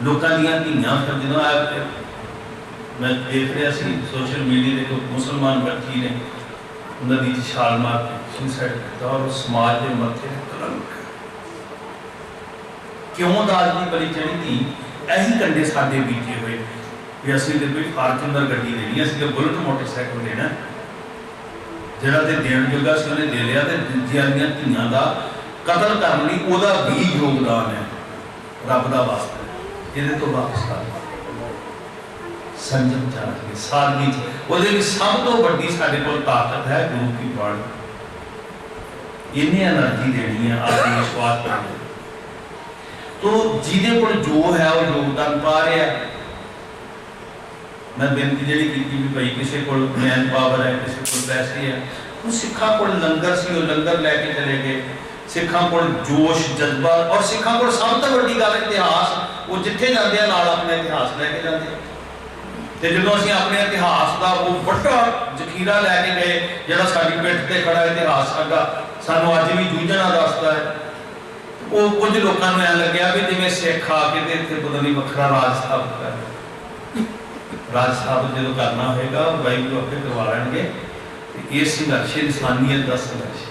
लोकां दीयां धीआं फिर जदों मैं देख रहा सी सोशल मीडिया ते कोई मुसलमान बच्ची ने उन्हां दी छाल मार के सुसाइड किया और समाज दे मत्थे ते कलंक। क्यों दाज की बली चढ़ी थी, यही कंडे साडे बीते हुए भी असीं ते कोई फार्चूनर गड्डी देनी, असीं ते बुलेट मोटरसाइकिल देना, जिहड़ा ते देण जोगा सी उहने दे लिया ते दूजियां दीयां धीआं दा कतल करन लई ओहदा भी योगदान है। रब दा वास्ता इहदे तो वापस कर संजम चाहे सादगी ਉਹਦੇ ਲਈ सब तो वड्डी साडे कोल ताकत है गुरु की बाणी। इन्नी एनर्जी देनी है, आत्मविश्वास करना। तो जिहदे कोल जो है वो योगदान पा रहा है। मैं बेनती जिहड़ी कीती भी भाई किसी कोल मैन पावर है, किसी कोल पैसे है, वो सिखा कोल लंगर सी, वो लंगर लैके चले गए। सिखा कोल जोश जज्बा और सिखा कोल सब तो वड्डी गल इतिहास, वो जिथे जाते हैं नाल अपना इतिहास लैके जाते हैं। ਤੇ ਜਦੋਂ ਅਸੀਂ ਆਪਣੇ ਇਤਿਹਾਸ ਦਾ ਉਹ ਵੱਡਾ ਜ਼ਖੀਰਾ ਲੈ ਕੇ ਗਏ ਜਿਹੜਾ ਸਾਡੀ ਪਿੱਠ ਤੇ ਖੜਾ ਇਤਿਹਾਸ ਸਾਡਾ ਸਾਨੂੰ ਅੱਜ ਵੀ ਜੂਝਣਾ ਦੱਸਦਾ ਹੈ, ਉਹ ਕੁਝ ਲੋਕਾਂ ਨੂੰ ਐ ਲੱਗਿਆ ਵੀ ਜਿਵੇਂ ਸਿੱਖ ਆ ਕੇ ਤੇ ਇੱਥੇ ਪਤਾ ਨਹੀਂ ਵੱਖਰਾ ਰਾਜ ਸਥਾਪਿਤ ਕਰ ਰਾਜ ਸਥਾਪਿਤ ਜਦੋਂ ਕਰਨਾ ਹੋਏਗਾ ਵਾਹਿਗੁਰੂ ਆਪੇ ਕਰਵਾ ਲੈਣਗੇ। ਤੇ ਇਹ ਸੰਘਰਸ਼ ਇਨਸਾਨੀਅਤ ਦਾ ਸੰਘਰਸ਼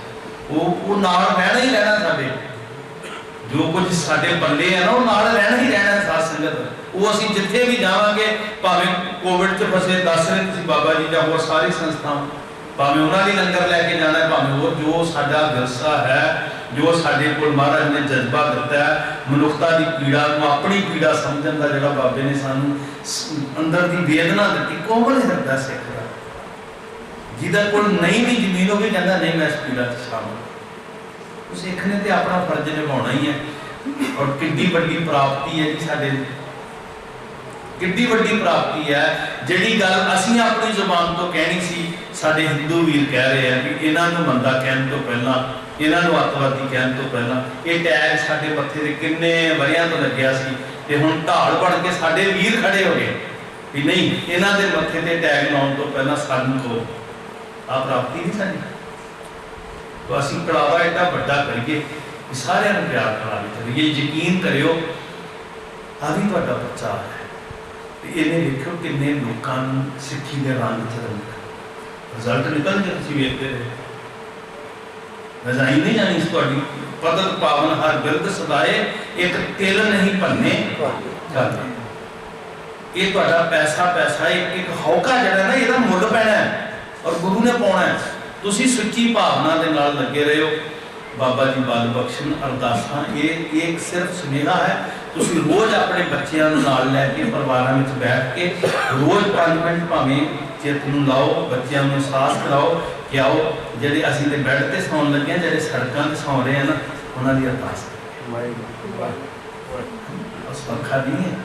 ਉਹ ਨਾਲ ਰਹਿਣਾ ਹੀ ਰਹਿਣਾ। ਸਾਡੇ ਜੋ ਕੁਝ ਸਾਡੇ ਪੱਲੇ ਆ ਨਾ ਉਹ ਨਾਲ ਰਹਿਣਾ ਹੀ ਰਹਿਣਾ ਸਾਧ ਸੰਗਤ। ਉਹ ਅਸੀਂ ਜਿੱਥੇ ਵੀ ਜਾਵਾਂਗੇ, ਭਾਵੇਂ ਕੋਵਿਡ 'ਚ ਫਸੇ ਦੱਸ ਰਹੇ ਤੁਸੀਂ ਬਾਬਾ ਜੀ ਜਾਂ ਹੋਰ ਸਾਰੀ ਸੰਸਥਾਵਾਂ, ਭਾਵੇਂ ਉਹਨਾਂ ਦੀ ਲੰਗਰ ਲੈ ਕੇ ਜਾਣਾ, ਭਾਵੇਂ ਉਹ ਜੋ ਸਾਡਾ ਵਿਰਸਾ ਹੈ, ਜੋ ਸਾਡੇ ਕੋਲ ਮਹਾਰਾਜ ਨੇ ਜਜ਼ਬਾ ਦਿੱਤਾ ਹੈ ਮਨੁੱਖਤਾ ਦੀ ਪੀੜਾ ਨੂੰ ਆਪਣੀ ਪੀੜਾ ਸਮਝਣ ਦਾ, ਜਿਹੜਾ ਬਾਬੇ ਨੇ ਸਾਨੂੰ ਅੰਦਰ ਦੀ ਵੇਦਨਾ ਦਿੱਤੀ, ਕੋਮਲ ਹਿਰਦਾ ਸਿੱਖ ਦਾ, ਜਿਹਦਾ ਕੋਲ ਨਹੀਂ ਵੀ ਜ਼ਮੀਨ ਉਹ ਵੀ ਕਹਿੰਦਾ ਨਹੀਂ ਮੈਂ ਇਸ ਪੀੜਾ 'ਚ ਸ਼ਾਮਲ। ਉਸ ਸਿੱਖ ਨੇ ਤੇ ਆਪਣਾ ਫਰਜ਼ ਨਿਭਾਉਣਾ ਹੀ ਹੈ। ਔਰ ਕਿੰਨੀ ਵੱਡੀ ਪ੍ਰਾਪਤੀ ਹੈ ਜੀ ਸਾਡੇ, ਕਿੰਨੀ ਵੱਡੀ ਪ੍ਰਾਪਤੀ ਹੈ। ਜਿਹੜੀ ਗੱਲ ਅਸੀਂ ਆਪਣੀ ਜ਼ੁਬਾਨ ਤੋਂ ਕਹਿਣੀ ਸੀ, ਸਾਡੇ ਹਿੰਦੂ ਵੀਰ ਕਹਿ ਰਹੇ ਆ ਵੀ ਇਹਨਾਂ ਨੂੰ ਮੰਦਾ ਕਹਿਣ ਤੋਂ ਪਹਿਲਾਂ, ਇਹਨਾਂ ਨੂੰ ਅੱਤਵਾਦੀ ਕਹਿਣ ਤੋਂ ਪਹਿਲਾਂ ਇਹ ਟੈਗ ਸਾਡੇ ਮੱਥੇ ਤੇ ਕਿੰਨੇ ਵਰਿਆਂ ਤੋਂ ਲੱਗਿਆ ਸੀ, ਤੇ ਹੁਣ ਢਾਲ ਬਣ ਕੇ ਸਾਡੇ ਵੀਰ ਖੜੇ ਹੋ ਗਏ ਵੀ ਨਹੀਂ, ਇਹਨਾਂ ਦੇ ਮੱਥੇ ਤੇ ਟੈਗ ਲਾਉਣ ਤੋਂ ਪਹਿਲਾਂ ਸਾਨੂੰ ਤੋਂ ਆ ਪ੍ਰਾਪਤੀ ਨਹੀਂ ਸਾਡੀ। तो ਅਸੀਂ ਕੜਾਵਾ ਐਡਾ ਵੱਡਾ ਕਰੀਏ ਕਿ ਸਾਰਿਆਂ ਨੂੰ ਪਿਆਰ ਨਾਲ ਕਰੀਏ। ਯਕੀਨ ਕਰਿਓ ਆ ਵੀ ਤੁਹਾਡਾ ਬੱਚਾ ਹੈ ਤੇ ਇਹਨੇ ਵੇਖਿਓ ਕਿੰਨੇ ਲੋਕਾਂ ਨੂੰ ਸਿੱਖੀ ਦੇ ਰੰਗ ਚ ਰੰਗ ਰਿਜ਼ਲਟ ਨਿਕਲ ਜੇ ਤੁਸੀਂ ਵੇਖਦੇ ਰਹੇ। ਰਜ਼ਾਈ ਨਹੀਂ ਜਾਣੀ ਤੁਹਾਡੀ ਪਦਤ ਪਾਵਨ ਹਰ ਬਿਰਦ ਸਦਾਏ, ਇੱਕ ਤਿਲ ਨਹੀਂ ਭੰਨੇ ਕਰਦੇ। ਇਹ ਤੁਹਾਡਾ ਪੈਸਾ ਇੱਕ ਹੌਕਾ ਜਿਹੜਾ ਨਾ ਇਹਦਾ ਮੁੱਲ ਪੈਣਾ ਹੈ ਔਰ ਗੁਰੂ ਨੇ ਪਾਉਣਾ ਹੈ। ਤੁਸੀਂ ਸੱਚੀ ਭਾਵਨਾ ਦੇ ਨਾਲ ਲੱਗੇ ਰਹੋ। ਬਾਬਾ ਜੀ ਬਲ ਬਖਸ਼ਣ ਅਰਦਾਸਾਂ ਇਹ ਇੱਕ ਸਿਰਫ ਸੁਨੇਹਾ ਹੈ। ਤੁਸੀਂ ਰੋਜ਼ ਆਪਣੇ ਬੱਚਿਆਂ ਨੂੰ ਨਾਲ ਲੈ ਕੇ ਪਰਿਵਾਰਾਂ ਵਿੱਚ ਬੈਠ ਕੇ ਰੋਜ਼ 5 ਮਿੰਟ ਭਾਵੇਂ ਚਿੱਤ ਨੂੰ ਲਾਓ, ਬੱਚਿਆਂ ਨੂੰ ਅਹਿਸਾਸ ਕਰਾਓ ਕਿ ਆਓ ਜਿਹੜੇ ਅਸੀਂ ਤੇ ਬੈੱਡ ਤੇ ਸੌਣ ਲੱਗੇ ਹਾਂ, ਜਿਹੜੇ ਸੜਕਾਂ ਤੇ ਸੌਂ ਰਹੇ ਆ ਨਾ, ਉਹਨਾਂ ਦੀ ਅਰਦਾਸ ਉਸ ਪੱਖਾ ਨਹੀਂ ਹੈ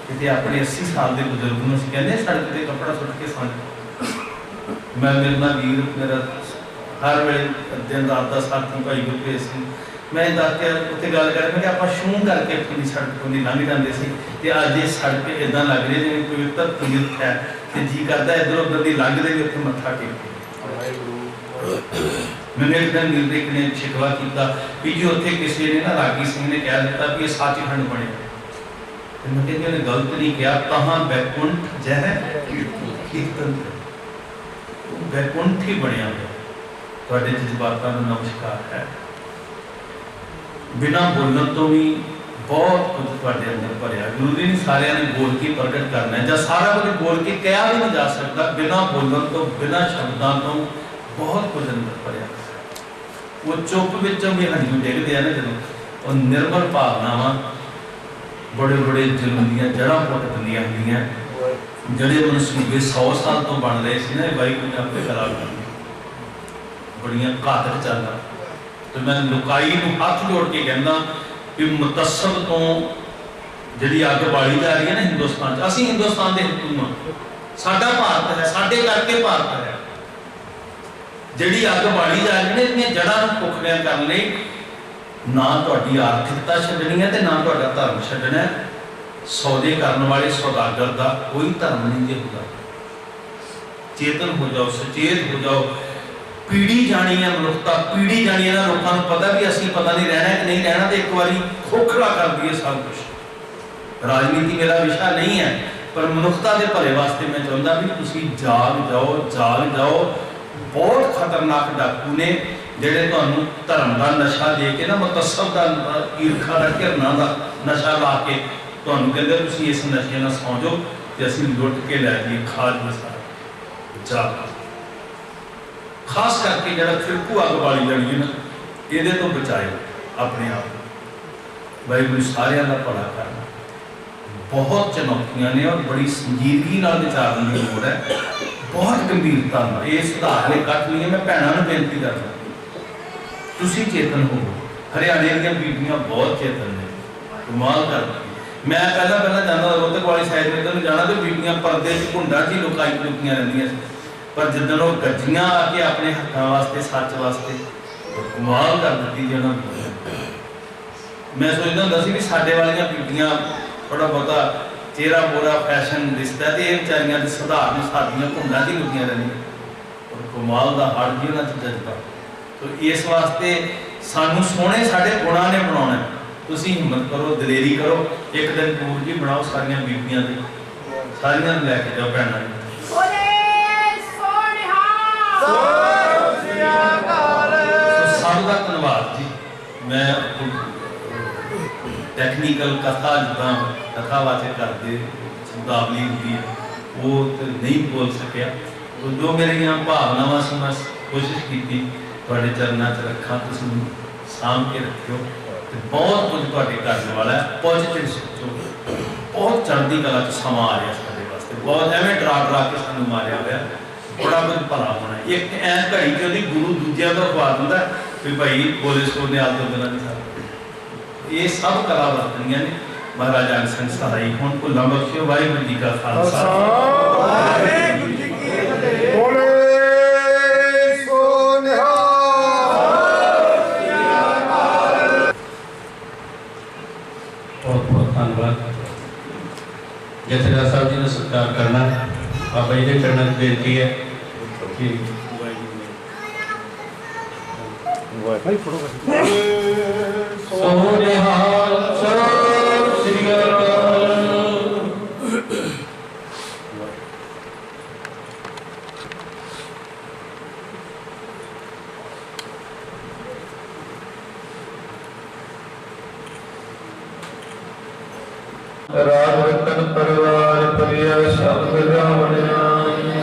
ਕਿਤੇ ਆਪਣੇ 80 ਸਾਲ ਦੇ ਬਜ਼ੁਰਗ ਨੂੰ ਅਸੀਂ ਕਹਿੰਦੇ ਸੜਕ ਤੇ ਕੱਪੜਾ ਸੁੱਟ ਕੇ ਸੌਂ। ਮੈਂ ਮੇਰੇ ਨਾਲ ਵੀਰ ਮੇਰਾ ਹਰ ਵੇਲੇ ਦਿਨ ਰਾਤ ਦਾ ਸਾਥੀ ਭਾਈ ਗੁਰਪ੍ਰੀਤ ਸਿੰਘ, ਮੈਂ ਦੱਸ ਕੇ ਉੱਥੇ ਗੱਲ ਕਰ ਮੈਂ ਕਿ ਆਪਾਂ ਸ਼ੂੰ ਕਰਕੇ ਆਪਣੀ ਸੜਕ ਤੋਂ ਦੀ ਲੰਘ ਜਾਂਦੇ ਸੀ ਤੇ ਅੱਜ ਇਹ ਸੜਕ ਇਦਾਂ ਲੱਗ ਰਹੀ ਜਿਵੇਂ ਕੋਈ ਤੀਰਥ ਹੈ ਤੇ ਜੀ ਕਰਦਾ ਇੱਧਰ ਉੱਧਰ ਦੀ ਲੰਘਦੇ ਵੀ ਉੱਥੇ ਮੱਥਾ ਟੇਕੇ। ਮੈਨੂੰ ਇੱਕ ਦਿਨ ਨਿਰਦੇਸ਼ ਨੇ ਸ਼ਿਕਵਾ ਕੀਤਾ ਵੀ ਜੀ ਉੱਥੇ ਕਿਸੇ ਨੇ ਨਾ ਰਾਗੀ ਸਿੰਘ ਨੇ ਕਹਿ ਦਿੱਤਾ ਵੀ ਇਹ ਸੱਚਖੰਡ ਬਣੇ ਤੇ ਮੈਂ ਕਹਿੰਦੀ ਉਹਨੇ ਗਲਤ ਨਹੀਂ ਕਿਹਾ, ਤਹਾਂ ਬੈਕੁੰਠ ਜਹ ਕੀਰਤਨ ਬੈਕੁੰਠ ਹੀ ਬਣਿਆ ਹੋਇਆ। ਤੁਹਾਡੇ ਜਜ਼ਬਾਤਾਂ ਨੂੰ ਨਮਸਕਾਰ ਹੈ। ਬਿਨਾਂ ਬੋਲਣ ਤੋਂ ਵੀ ਬਹੁਤ ਕੁਝ ਤੁਹਾਡੇ ਅੰਦਰ ਭਰਿਆ। ਜ਼ਰੂਰੀ ਨਹੀਂ ਸਾਰਿਆਂ ਨੇ ਬੋਲ ਕੇ ਪ੍ਰਗਟ ਕਰਨਾ ਜਾਂ ਸਾਰਾ ਕੁਝ ਬੋਲ ਕੇ ਕਿਹਾ ਵੀ ਨਹੀਂ ਜਾ ਸਕਦਾ। ਬਿਨਾਂ ਬੋਲਣ ਤੋਂ, ਬਿਨਾਂ ਸ਼ਬਦਾਂ ਤੋਂ ਬਹੁਤ ਕੁਝ ਅੰਦਰ ਭਰਿਆ। ਉਹ ਚੁੱਪ ਵਿੱਚੋਂ ਵੀ ਹੰਝੂ ਡਿੱਗਦੇ ਆ ਨਾ ਜਦੋਂ, ਉਹ ਨਿਰਮਲ ਭਾਵਨਾਵਾਂ ਬੜੇ ਜ਼ੁਲਮ ਦੀਆਂ ਜੜ੍ਹਾਂ ਪੁੱਟ ਦਿੰਦੀਆਂ ਹੁੰਦੀਆਂ। ਜਿਹੜੇ ਮਨਸੂਬੇ 100 ਸਾਲ ਤੋਂ ਬਣ ਰਹੇ ਸੀ ਨਾ, ਇਹ ਵਾਹਿਗੁਰੂ ਨੇ ਆਪੇ ਖਰਾਬ ਕਰ ਦਿੱਤੇ। ਬੜੀਆਂ ਘਾਤਕ ਚਾਲਾਂ ਤੇ ਮੈਂ ਲੁਕਾਈ ਨੂੰ ਹੱਥ ਜੋੜ ਕੇ ਕਹਿੰਦਾ ਕਿ ਮੁਤੱਸਬ ਤੋਂ ਜਿਹੜੀ ਅੱਗ ਬਾਲੀ ਜਾ ਰਹੀ ਹੈ ਨਾ ਹਿੰਦੁਸਤਾਨ 'ਚ, ਅਸੀਂ ਹਿੰਦੁਸਤਾਨ ਦੇ ਹਿੰਦੂ ਹਾਂ, ਸਾਡਾ ਭਾਰਤ ਹੈ, ਸਾਡੇ ਕਰਕੇ ਭਾਰਤ ਹੈ। ਜਿਹੜੀ ਅੱਗ ਬਾਲੀ ਜਾ ਰਹੀ ਨੇ ਇਹਦੀਆਂ ਜੜ੍ਹਾਂ ਨੂੰ ਖੋਖਲਿਆਂ ਕਰਨ ਲਈ ਨਾ ਤੁਹਾਡੀ ਆਰਥਿਕਤਾ ਛੱਡਣੀ ਹੈ ਤੇ ਨਾ ਤੁਹਾਡਾ ਧਰਮ ਛੱਡਣਾ ਹੈ। ਸੌਦੇ ਕਰਨ ਵਾਲੇ ਸੌਦਾਗਰ ਦਾ ਕੋਈ ਧਰਮ ਨਹੀਂ ਜੇ ਹੁੰਦਾ। ਚੇਤਨ ਹੋ ਜਾਓ, ਸੁਚੇਤ ਹੋ ਜਾਓ। ਪੀੜੀ ਜਾਣੀ ਹੈ ਮਨੁੱਖਤਾ, ਪੀੜੀ ਜਾਣੀ ਹੈ ਨਾ। ਲੋਕਾਂ ਨੂੰ ਪਤਾ ਵੀ ਅਸੀਂ ਪਤਾ ਨਹੀਂ ਰਹਿਣਾ ਕਿ ਨਹੀਂ ਰਹਿਣਾ ਤੇ ਇੱਕ ਵਾਰੀ ਖੋਖਲਾ ਕਰ ਦਈਏ ਸਭ ਕੁਝ। ਰਾਜਨੀਤੀ ਮੇਰਾ ਵਿਸ਼ਾ ਨਹੀਂ ਹੈ, ਪਰ ਮਨੁੱਖਤਾ ਦੇ ਭਲੇ ਵਾਸਤੇ ਮੈਂ ਚਾਹੁੰਦਾ ਵੀ ਤੁਸੀਂ ਜਾਗ ਜਾਓ। ਬਹੁਤ ਖਤਰਨਾਕ ਡਾਕੂ ਨੇ ਜਿਹੜੇ ਤੁਹਾਨੂੰ ਧਰਮ ਦਾ ਨਸ਼ਾ ਦੇ ਕੇ ਨਾ, ਮੁਤੱਸਬ ਦਾ, ਈਰਖਾ ਦਾ, ਘਿਰਨਾ ਦਾ ਨਸ਼ਾ ਲਾ ਕੇ ਤੁਹਾਨੂੰ ਕਹਿੰਦੇ ਤੁਸੀਂ ਇਸ ਨਸ਼ੇ ਨਾਲ ਸੌਂ ਜਾਓ ਤੇ ਅਸੀਂ ਲੁੱਟ ਕੇ ਲੈ ਜਾਈਏ, ਖਾ ਲਈਏ ਸਾਰਾ। ਖਾਸ ਕਰਕੇ ਜਿਹੜਾ ਫਿਰਕੂ ਅੱਗ ਬਾਲੀ ਜਾਣੀ ਹੈ ਨਾ, ਇਹਦੇ ਤੋਂ ਬਚਾਏ ਆਪਣੇ ਆਪ ਨੂੰ। ਵਾਹਿਗੁਰੂ ਸਾਰਿਆਂ ਦਾ ਭਲਾ ਕਰਨਾ। ਬਹੁਤ ਚੁਣੌਤੀਆਂ ਨੇ ਔਰ ਬੜੀ ਸੰਜੀਦਗੀ ਨਾਲ ਵਿਚਾਰਨ ਦੀ ਲੋੜ ਹੈ, ਬਹੁਤ ਗੰਭੀਰਤਾ ਨਾਲ। ਇਹ ਸੁਧਾਰ ਨੇ ਕੱਟ ਲਈ। ਮੈਂ ਭੈਣਾਂ ਨੂੰ ਬੇਨਤੀ ਕਰਦਾ ਤੁਸੀਂ ਚੇਤਨ ਹੋਵੋ। ਹਰਿਆਣੇ ਦੀਆਂ ਬੀਬੀਆਂ ਬਹੁਤ ਚੇਤਨ ਨੇ, ਕਮਾਲ ਕਰਦੀਆਂ। ਮੈਂ ਪਹਿਲਾਂ ਜਾਂਦਾ ਰੋਹਤਕ ਵਾਲੀ ਸਾਈਡ ਤੇ ਨੂੰ ਜਾਣਾ ਤੇ ਬੀਬੀਆਂ ਪਰਦੇ 'ਚ ਘੁੰਡਾ 'ਚ ਲੁਕੀਆਂ ਰਹਿੰਦੀਆਂ ਸੀ, ਪਰ ਜਿੱਦਣ ਉਹ ਗੱਜੀਆਂ ਆ ਕੇ ਆਪਣੇ ਹੱਕਾਂ ਵਾਸਤੇ, ਸੱਚ ਵਾਸਤੇ ਕਮਾਲ ਕਰ ਦਿੱਤੀ ਜਿਹਨਾਂ ਨੂੰ। ਮੈਂ ਸੋਚਦਾ ਹੁੰਦਾ ਸੀ ਵੀ ਸਾਡੇ ਵਾਲੀਆਂ ਬੀਬੀਆਂ ਥੋੜਾ ਬਹੁਤਾ चेहरा मोरा फैशन दिसदा ते ये बेचारियां ते सधारण सादियां घुंडां दी लुकियां रहिंदियां और कमाल दा हट जी उन्हां च जज्बा। तो इस वास्ते सानू सोहणे साडे गुणां ने बनाउणा। तुसीं हिम्मत करो, दलेरी करो, एक दिन टूर जी बनाओ सारियां बीबियां दे, सारियां नूं लैके जाओ भैणां नूं। सब का धन्यवाद जी। मैं टैक्नीकल कथा जिदा कथावाचक करते शब्दावली होती है वो तो नहीं बोल सकिया। तो जो मेरिया भावनावां सी मैं कोशिश की थोड़े चरणों च रखा, तुम साम के रखियो। तो बहुत कुछ थोड़े करने वाला है, पॉजिटिव सोचो। बहुत चढ़ती कला च समा आ रहा साढ़े वास्ते, बहुत एवं डरा डरा के सानू मारिया हुआ, बड़ा कुछ भला होना। एक ऐ घड़ी च गुरु दूजिया तो खवा दिंदा भी भाई बोले सो नियाल तो बिना नहीं सकता। ये सब कला वरतनियां ने महाराजा अग्रसेन सिंह सहाई। हुण भुल्लां बख्शियो। वाहिगुरू जी का खालसा, वाहिगुरू जी की फतेह। बोले सो निहाल। बहुत बहुत धन्यवाद। जथेदार साहब जी ने सत्कार करना, बाबा जी के चरणों में बेनती है कि सो निहाल सत श्री अकाल। राग रतन परिवार प्रिय शब्द रावणिया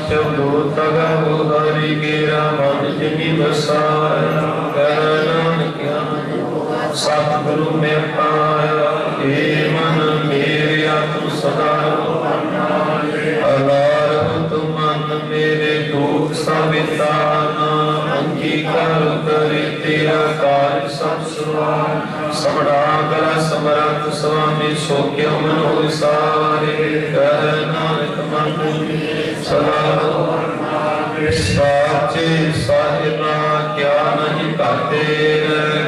शब्दो तगा उदारी गेरा मन जिनी बसाया कर नानक सतगुरु में पाया। हे मन मेरे तू सदा अलार तु मन मेरे दुख सविताना अंगीकार करे तेरा कार्य सब सुवार। सबड़ा गला समरथ स्वामी सो क्यों मनो सारे कर नानक मन सदा साचे साहिबा क्या नहीं करते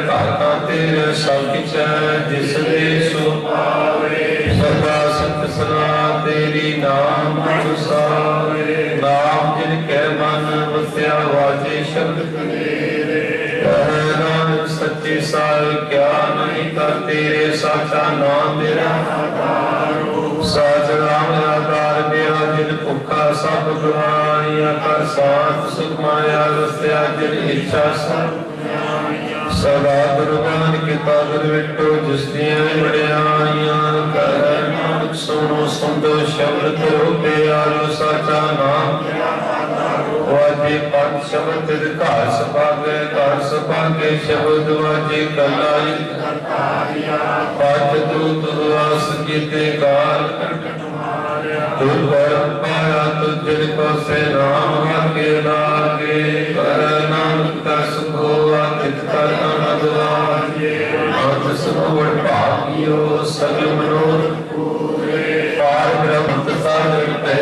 काका तेरे सब किछ जिस सो पावे। सदा सत सना तेरी नाम अनुसारे नाम जिन के मन वस्या वाजे शब्द नानक सच्चे साल क्या नहीं कर तेरे साचा नाम मेरा साच राम आकार मेरा जिन भुखा सब गवाइया कर साथ सुख माया वस्या जिन इच्छा सब सदा गुरबान किता गुरविटो जिसदियां बड़ियाइयां कर नानक सुनो सुंदो शब्द करो प्यारो साचा नाम वाजे पंज शब्द घर सभागे घर सभागे शब्द वाजे कलाई पंज दूत वास कीते काल तू परम पाया तुझ को से राम आगे लागे कर नानक का सुखो आतित कर अनदवाजे अंत सुख भागियो सगल मनोरथ पूरे पार ब्रह्म सागर पे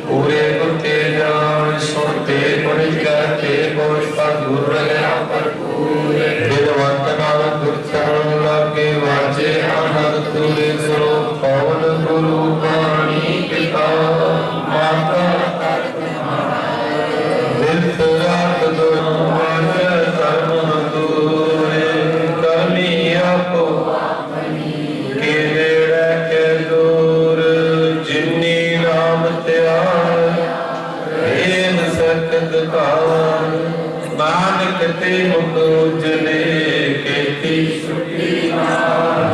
पूरे गुर के जान सुनते पढ़ कहते बोल पर गुर गया पर पूरे विद्वंत नानक गुर चरण लागे वाजे आनंद तुरे गुरु पवन गुरु वाणी पिता माता विरत रात दोनों वाजे धर्म दूरे कमी आपो के नेड़े के दूर जिन्नी नाम त्याग हेन सकत काल नानक ते मुख उजले केती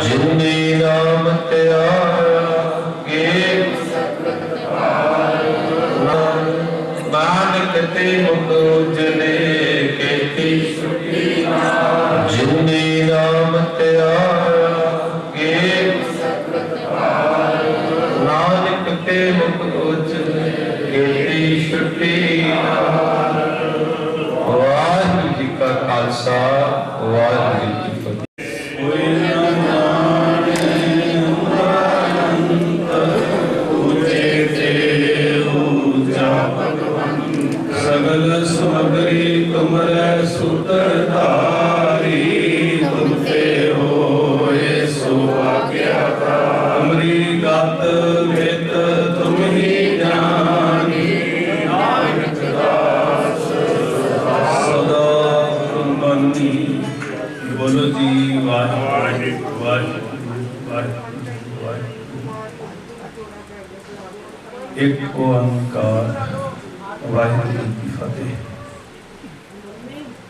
जिन्नी नाम त्याग नानक ते मुख उजले केती जिन्नी नाम त्याग नानक ते मुख उजले केती छुट्टी। वाहिगुरू जी का खालसा वाहिगुरू जी की फतेह। सगल सुमगरी तुमरे सूत्र धारी तुम पे होए सो आज्ञाकारी। तुमरी गात एक ओंकार वाहिगुरू की फतेह।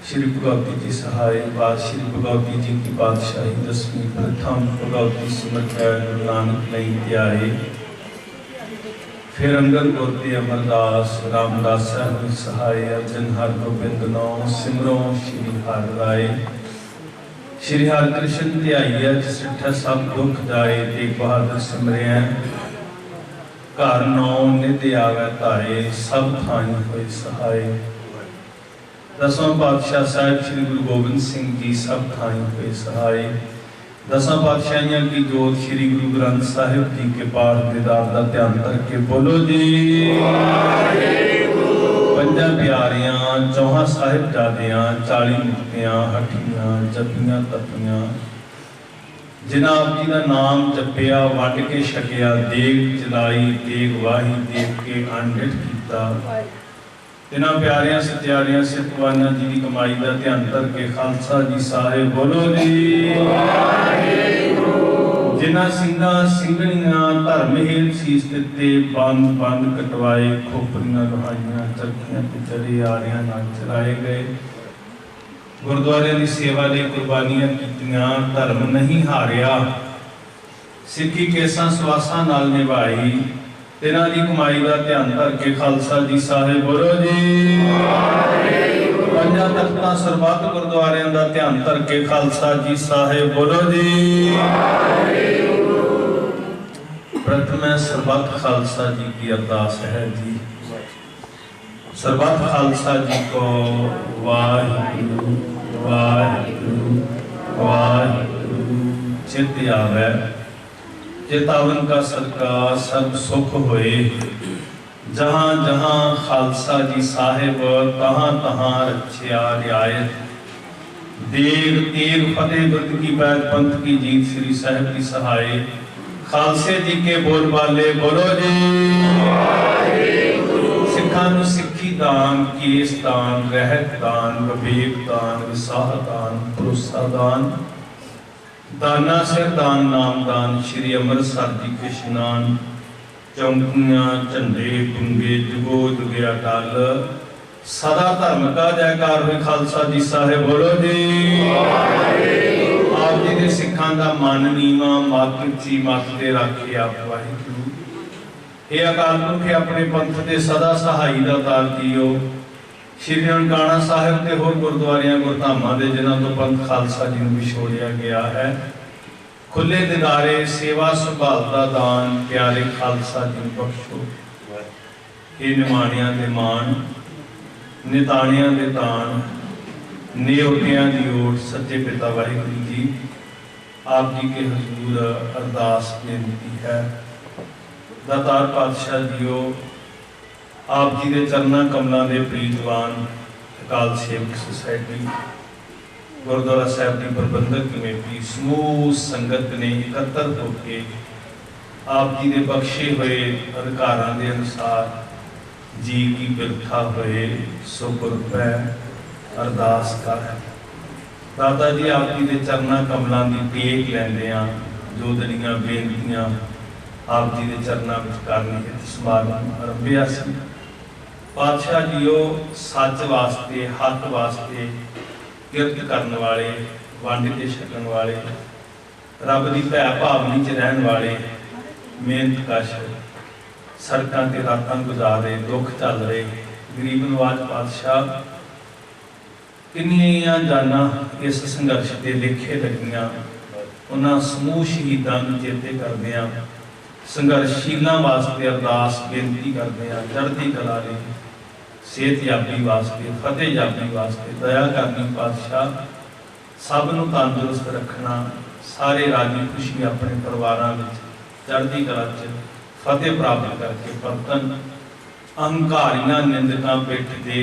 श्री भगवती जी सहाय बात श्री भगवती जी की पातशाही दसवीं प्रथम भगवती सिमरत गुरु नानक नहीं त्याए। फिर अंगद गोते अमरदास रामदास साहब सहाय अर्जन हर गोबिंद नौ सिमरो श्री हर राय। श्री हर कृष्ण ध्याइया जिसठा सब दुख जाए। तेग बहादुर सिमरिया घर नौ निध आवे धाए। सब थाई होए सहाय। दसवां पातशाह साहिब श्री गुरु गोबिंद सिंह जी सब थाई हुए सहाय। दसां पातशाहियां की जोत श्री गुरु ग्रंथ साहिब जी के पाठ दीदार का ध्यान करके बोलो जी। पंजा प्यारियां चौहां साहिबजादियां 40 मुक्तियां हठियां जपियां तपियां जिन्हां आप जी का नाम जपिया वंड के छकिया। देग जलाई देग वाही देख के अनडिठ कीता। इन्हां प्यारियां सत्यारियां सिखवाना जी की कमाई का ध्यान करके खालसा जी साहिब बोलो जी। जिन्हां सिंघां सिंघणियां धर्म हेल सीस दिते बंद बंद कटवाए। खोपरियां लुहाइयां चरखियां ते चरे आरियां नाल चलाए गए। गुरुद्वारे की सेवा लिए कुर्बानियां कीतियां धर्म नहीं हारिया। सिक्खी केसां सवासां नाल निभाई। तिन्हां दी कमाई का ध्यान करके खालसा जी साहिब बोलो जी। पंजा तख्तां सरबत गुरुद्वारियां का ध्यान करके खालसा जी साहिब बोलो जी। प्रथम सरबत खालसा जी की अरदास है जी। सरबत खालसा जी को वाहिगुरू वाहिगुरू वाहिगुरू चित आवे। चेतावन का सदका सब सुख होए। जहाँ जहाँ खालसा जी साहिब तहाँ तहाँ रक्षा रियायत। देग तेग फतेह बुद्ध की बैत पंथ की जीत श्री साहिब की सहाय। खालसे जी के बोल बाले बोलो जी। सिखां नूं सिक्खी दान केस दान रहत दान विवेक दान विसाह दान भरोसा दान दाना सिर दान नाम दान। श्री अमृतसर जी के इशनान चौंकियां झंडे गुंगे जुगो जुगे अटल। सदा धर्म का जयकार हुए खालसा जी साहिब बोलो जी। आप जी के सिखां दा मन नीवा मत ऊंची मत दे राखे आप वाहिगुरू। हे अकाल पुरख अपने पंथ के सदा सहाई का तार दियो। श्री ननकाना साहिब के होर गुरुद्वारियां गुरधामां दे जिन्हां तो पंथ खालसा जी नूं विछोड़िया गया है। खुले दिदारे सेवा संभाल दा दान प्यारे खालसा जी नूं बख्शो। हे निमाणियां दे मान निताणियां दे दान नियोटियां दी ओट सच्चे पिता वाहिगुरू जी आप जी के हजूर अरदास बेनती है। दातार पातशाह जीओ आप जी के चरणा कमलों के प्रीतवान अकाल सेवक सोसाइटी गुरुद्वारा साहब की प्रबंधक कमेटी समूह संगत ने एकत्र होकर आप जी के बख्शे हुए अधिकारों के अनुसार जी की बिरथा हुए सुपुर्द है अरदास कर। दादा जी आप जी के चरणा कमलों की टेक लैंदियां जो दरियां बेनतियां आप जी के चरणों में करने के समागम आरंभिया सी। पातशाह जीओ सच वास्ते हक वास्ते किरत करने वाले वंड के छकन वाले रब की भै भावनी च रहन वाले मेहनत कश सड़कों ते रातां गुजारे दुख चल रहे गरीब नवाज पातशाह किन्नियां जाना इस संघर्ष के लेखे लगियां। उन्हां समूह शहीदां नूं चेते करदिआं संघर्षशीलों वास्ते अरदास बेनती करते हैं। चढ़ती कला ले सेहत याबी वास्ते फतेह याबी वास्ते दया करनी पातशाह सब नूं तंदुरुस्त रखना। सारे राजी खुशी अपने परिवारों में चढ़ती कला च फतेह प्राप्त करके परतन। अहंकारियां निंदकां पिठ दे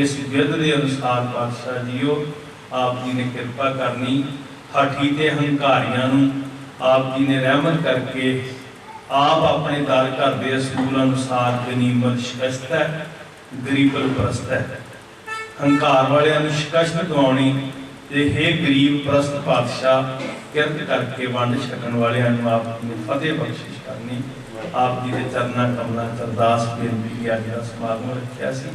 इस विध के अनुसार पातशाह जीओ आप जी ने कृपा करनी। हठी ते हंकारियां नूं आप जी ने रहमत करके आप अपने दर घर के असूल अनुसार गनीमत शिकस्त है गरीबल परस्त है। हंकार वाले शिकस्त दवानी ते हे गरीब परस्त पातशाह किरत करके वंड छकन वाले आप ने फतेह बख्शिश करनी। आप जी के चरना कमलों च अरदास बेनती की अज का समागम रखा सी।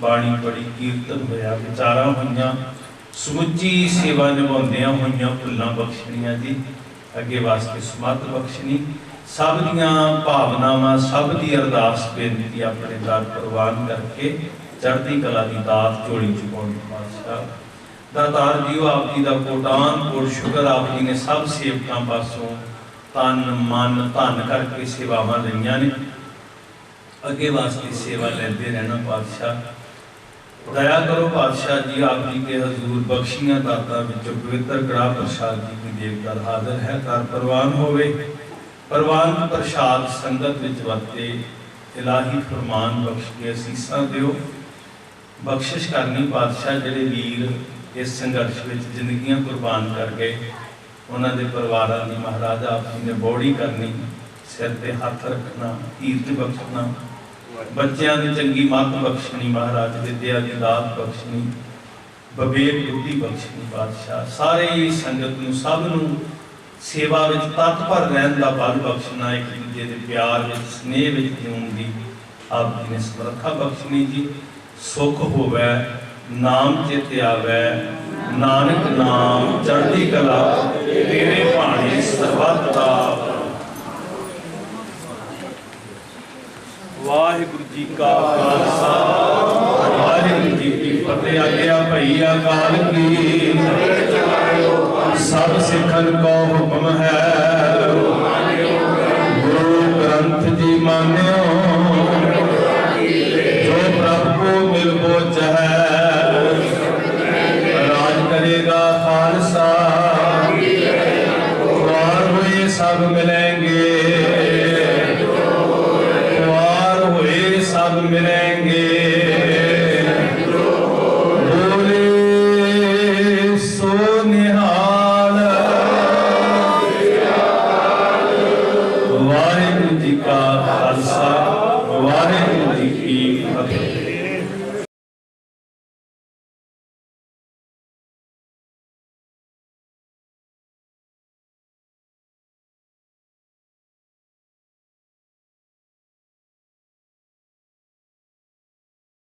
बाणी बड़ी कीर्तन होया, विचारां होईयां, समुची सेवा निभाउंदियां होईयां भुल्लां बख्शणियां जी, अगे वास्ते समर्थ बख्शनी। सब दियां भावनावां, सब दी अरदास बेनती अपने दर प्रवान करके चढ़ती कला की दात झोली च पाउणी। पातशाह दातार जीओ आप जी का कोटान कोट शुक्र, आप जी ने सब सेवकों पासों तन मन धन करके सेवावां लईआं ने, अगे वास्ते सेवा लेंदे रहना। पातशाह दया करो पातशाह जी, आप जी के हजूर बख्शियां दातां विचों पवित्र कड़ाह प्रसाद जी की देवता हाजिर है, कर प्रवान होवे। प्रवान प्रसाद संगत विच वरते, इलाही फरमान बख्श के असीसां दिओ। बख्शिश करनी पातशाह जिहड़े वीर इस संघर्ष विच जिंदगियां कुर्बान कर गए, उन्होंने परिवारों की महाराज आप जी ने बौड़ी करनी, सिर ते हथ रखना, धीरज बख्शना, बच्चों की चंगी मत बख्शनी महाराज, विद्या की दात बख्शनी, विवेक बुद्धि बख्शनी। पातशाह सारे संगत नूं सब नूं सेवा विच तत्पर रहन दा बल बख्शना, एक दूजे के प्यार विच स्नेह विच जीउण दी आप जी ने समर्था बख्शनी जी। सुख होवे नाम चित आवे, नानक नाम चढ़ती कला, तेरे भाणे सरबत दा। वाहिगुरु जी का खालसा, वाहिगुरु जी की फतेह। आज्ञा भई अकाल की, सब सिखन को हुक्म है, गुरु ग्रंथ जी मान्यो, जो प्रभु को मिल बोझ है, राज करेगा खालसा, द्वार हुए सब मिलेंगे, द्वार हुए सब मिलेंगे, बोले सो निहाल। वाहिगुरु जी का खालसा, वाहिगुरु जी की फतेह।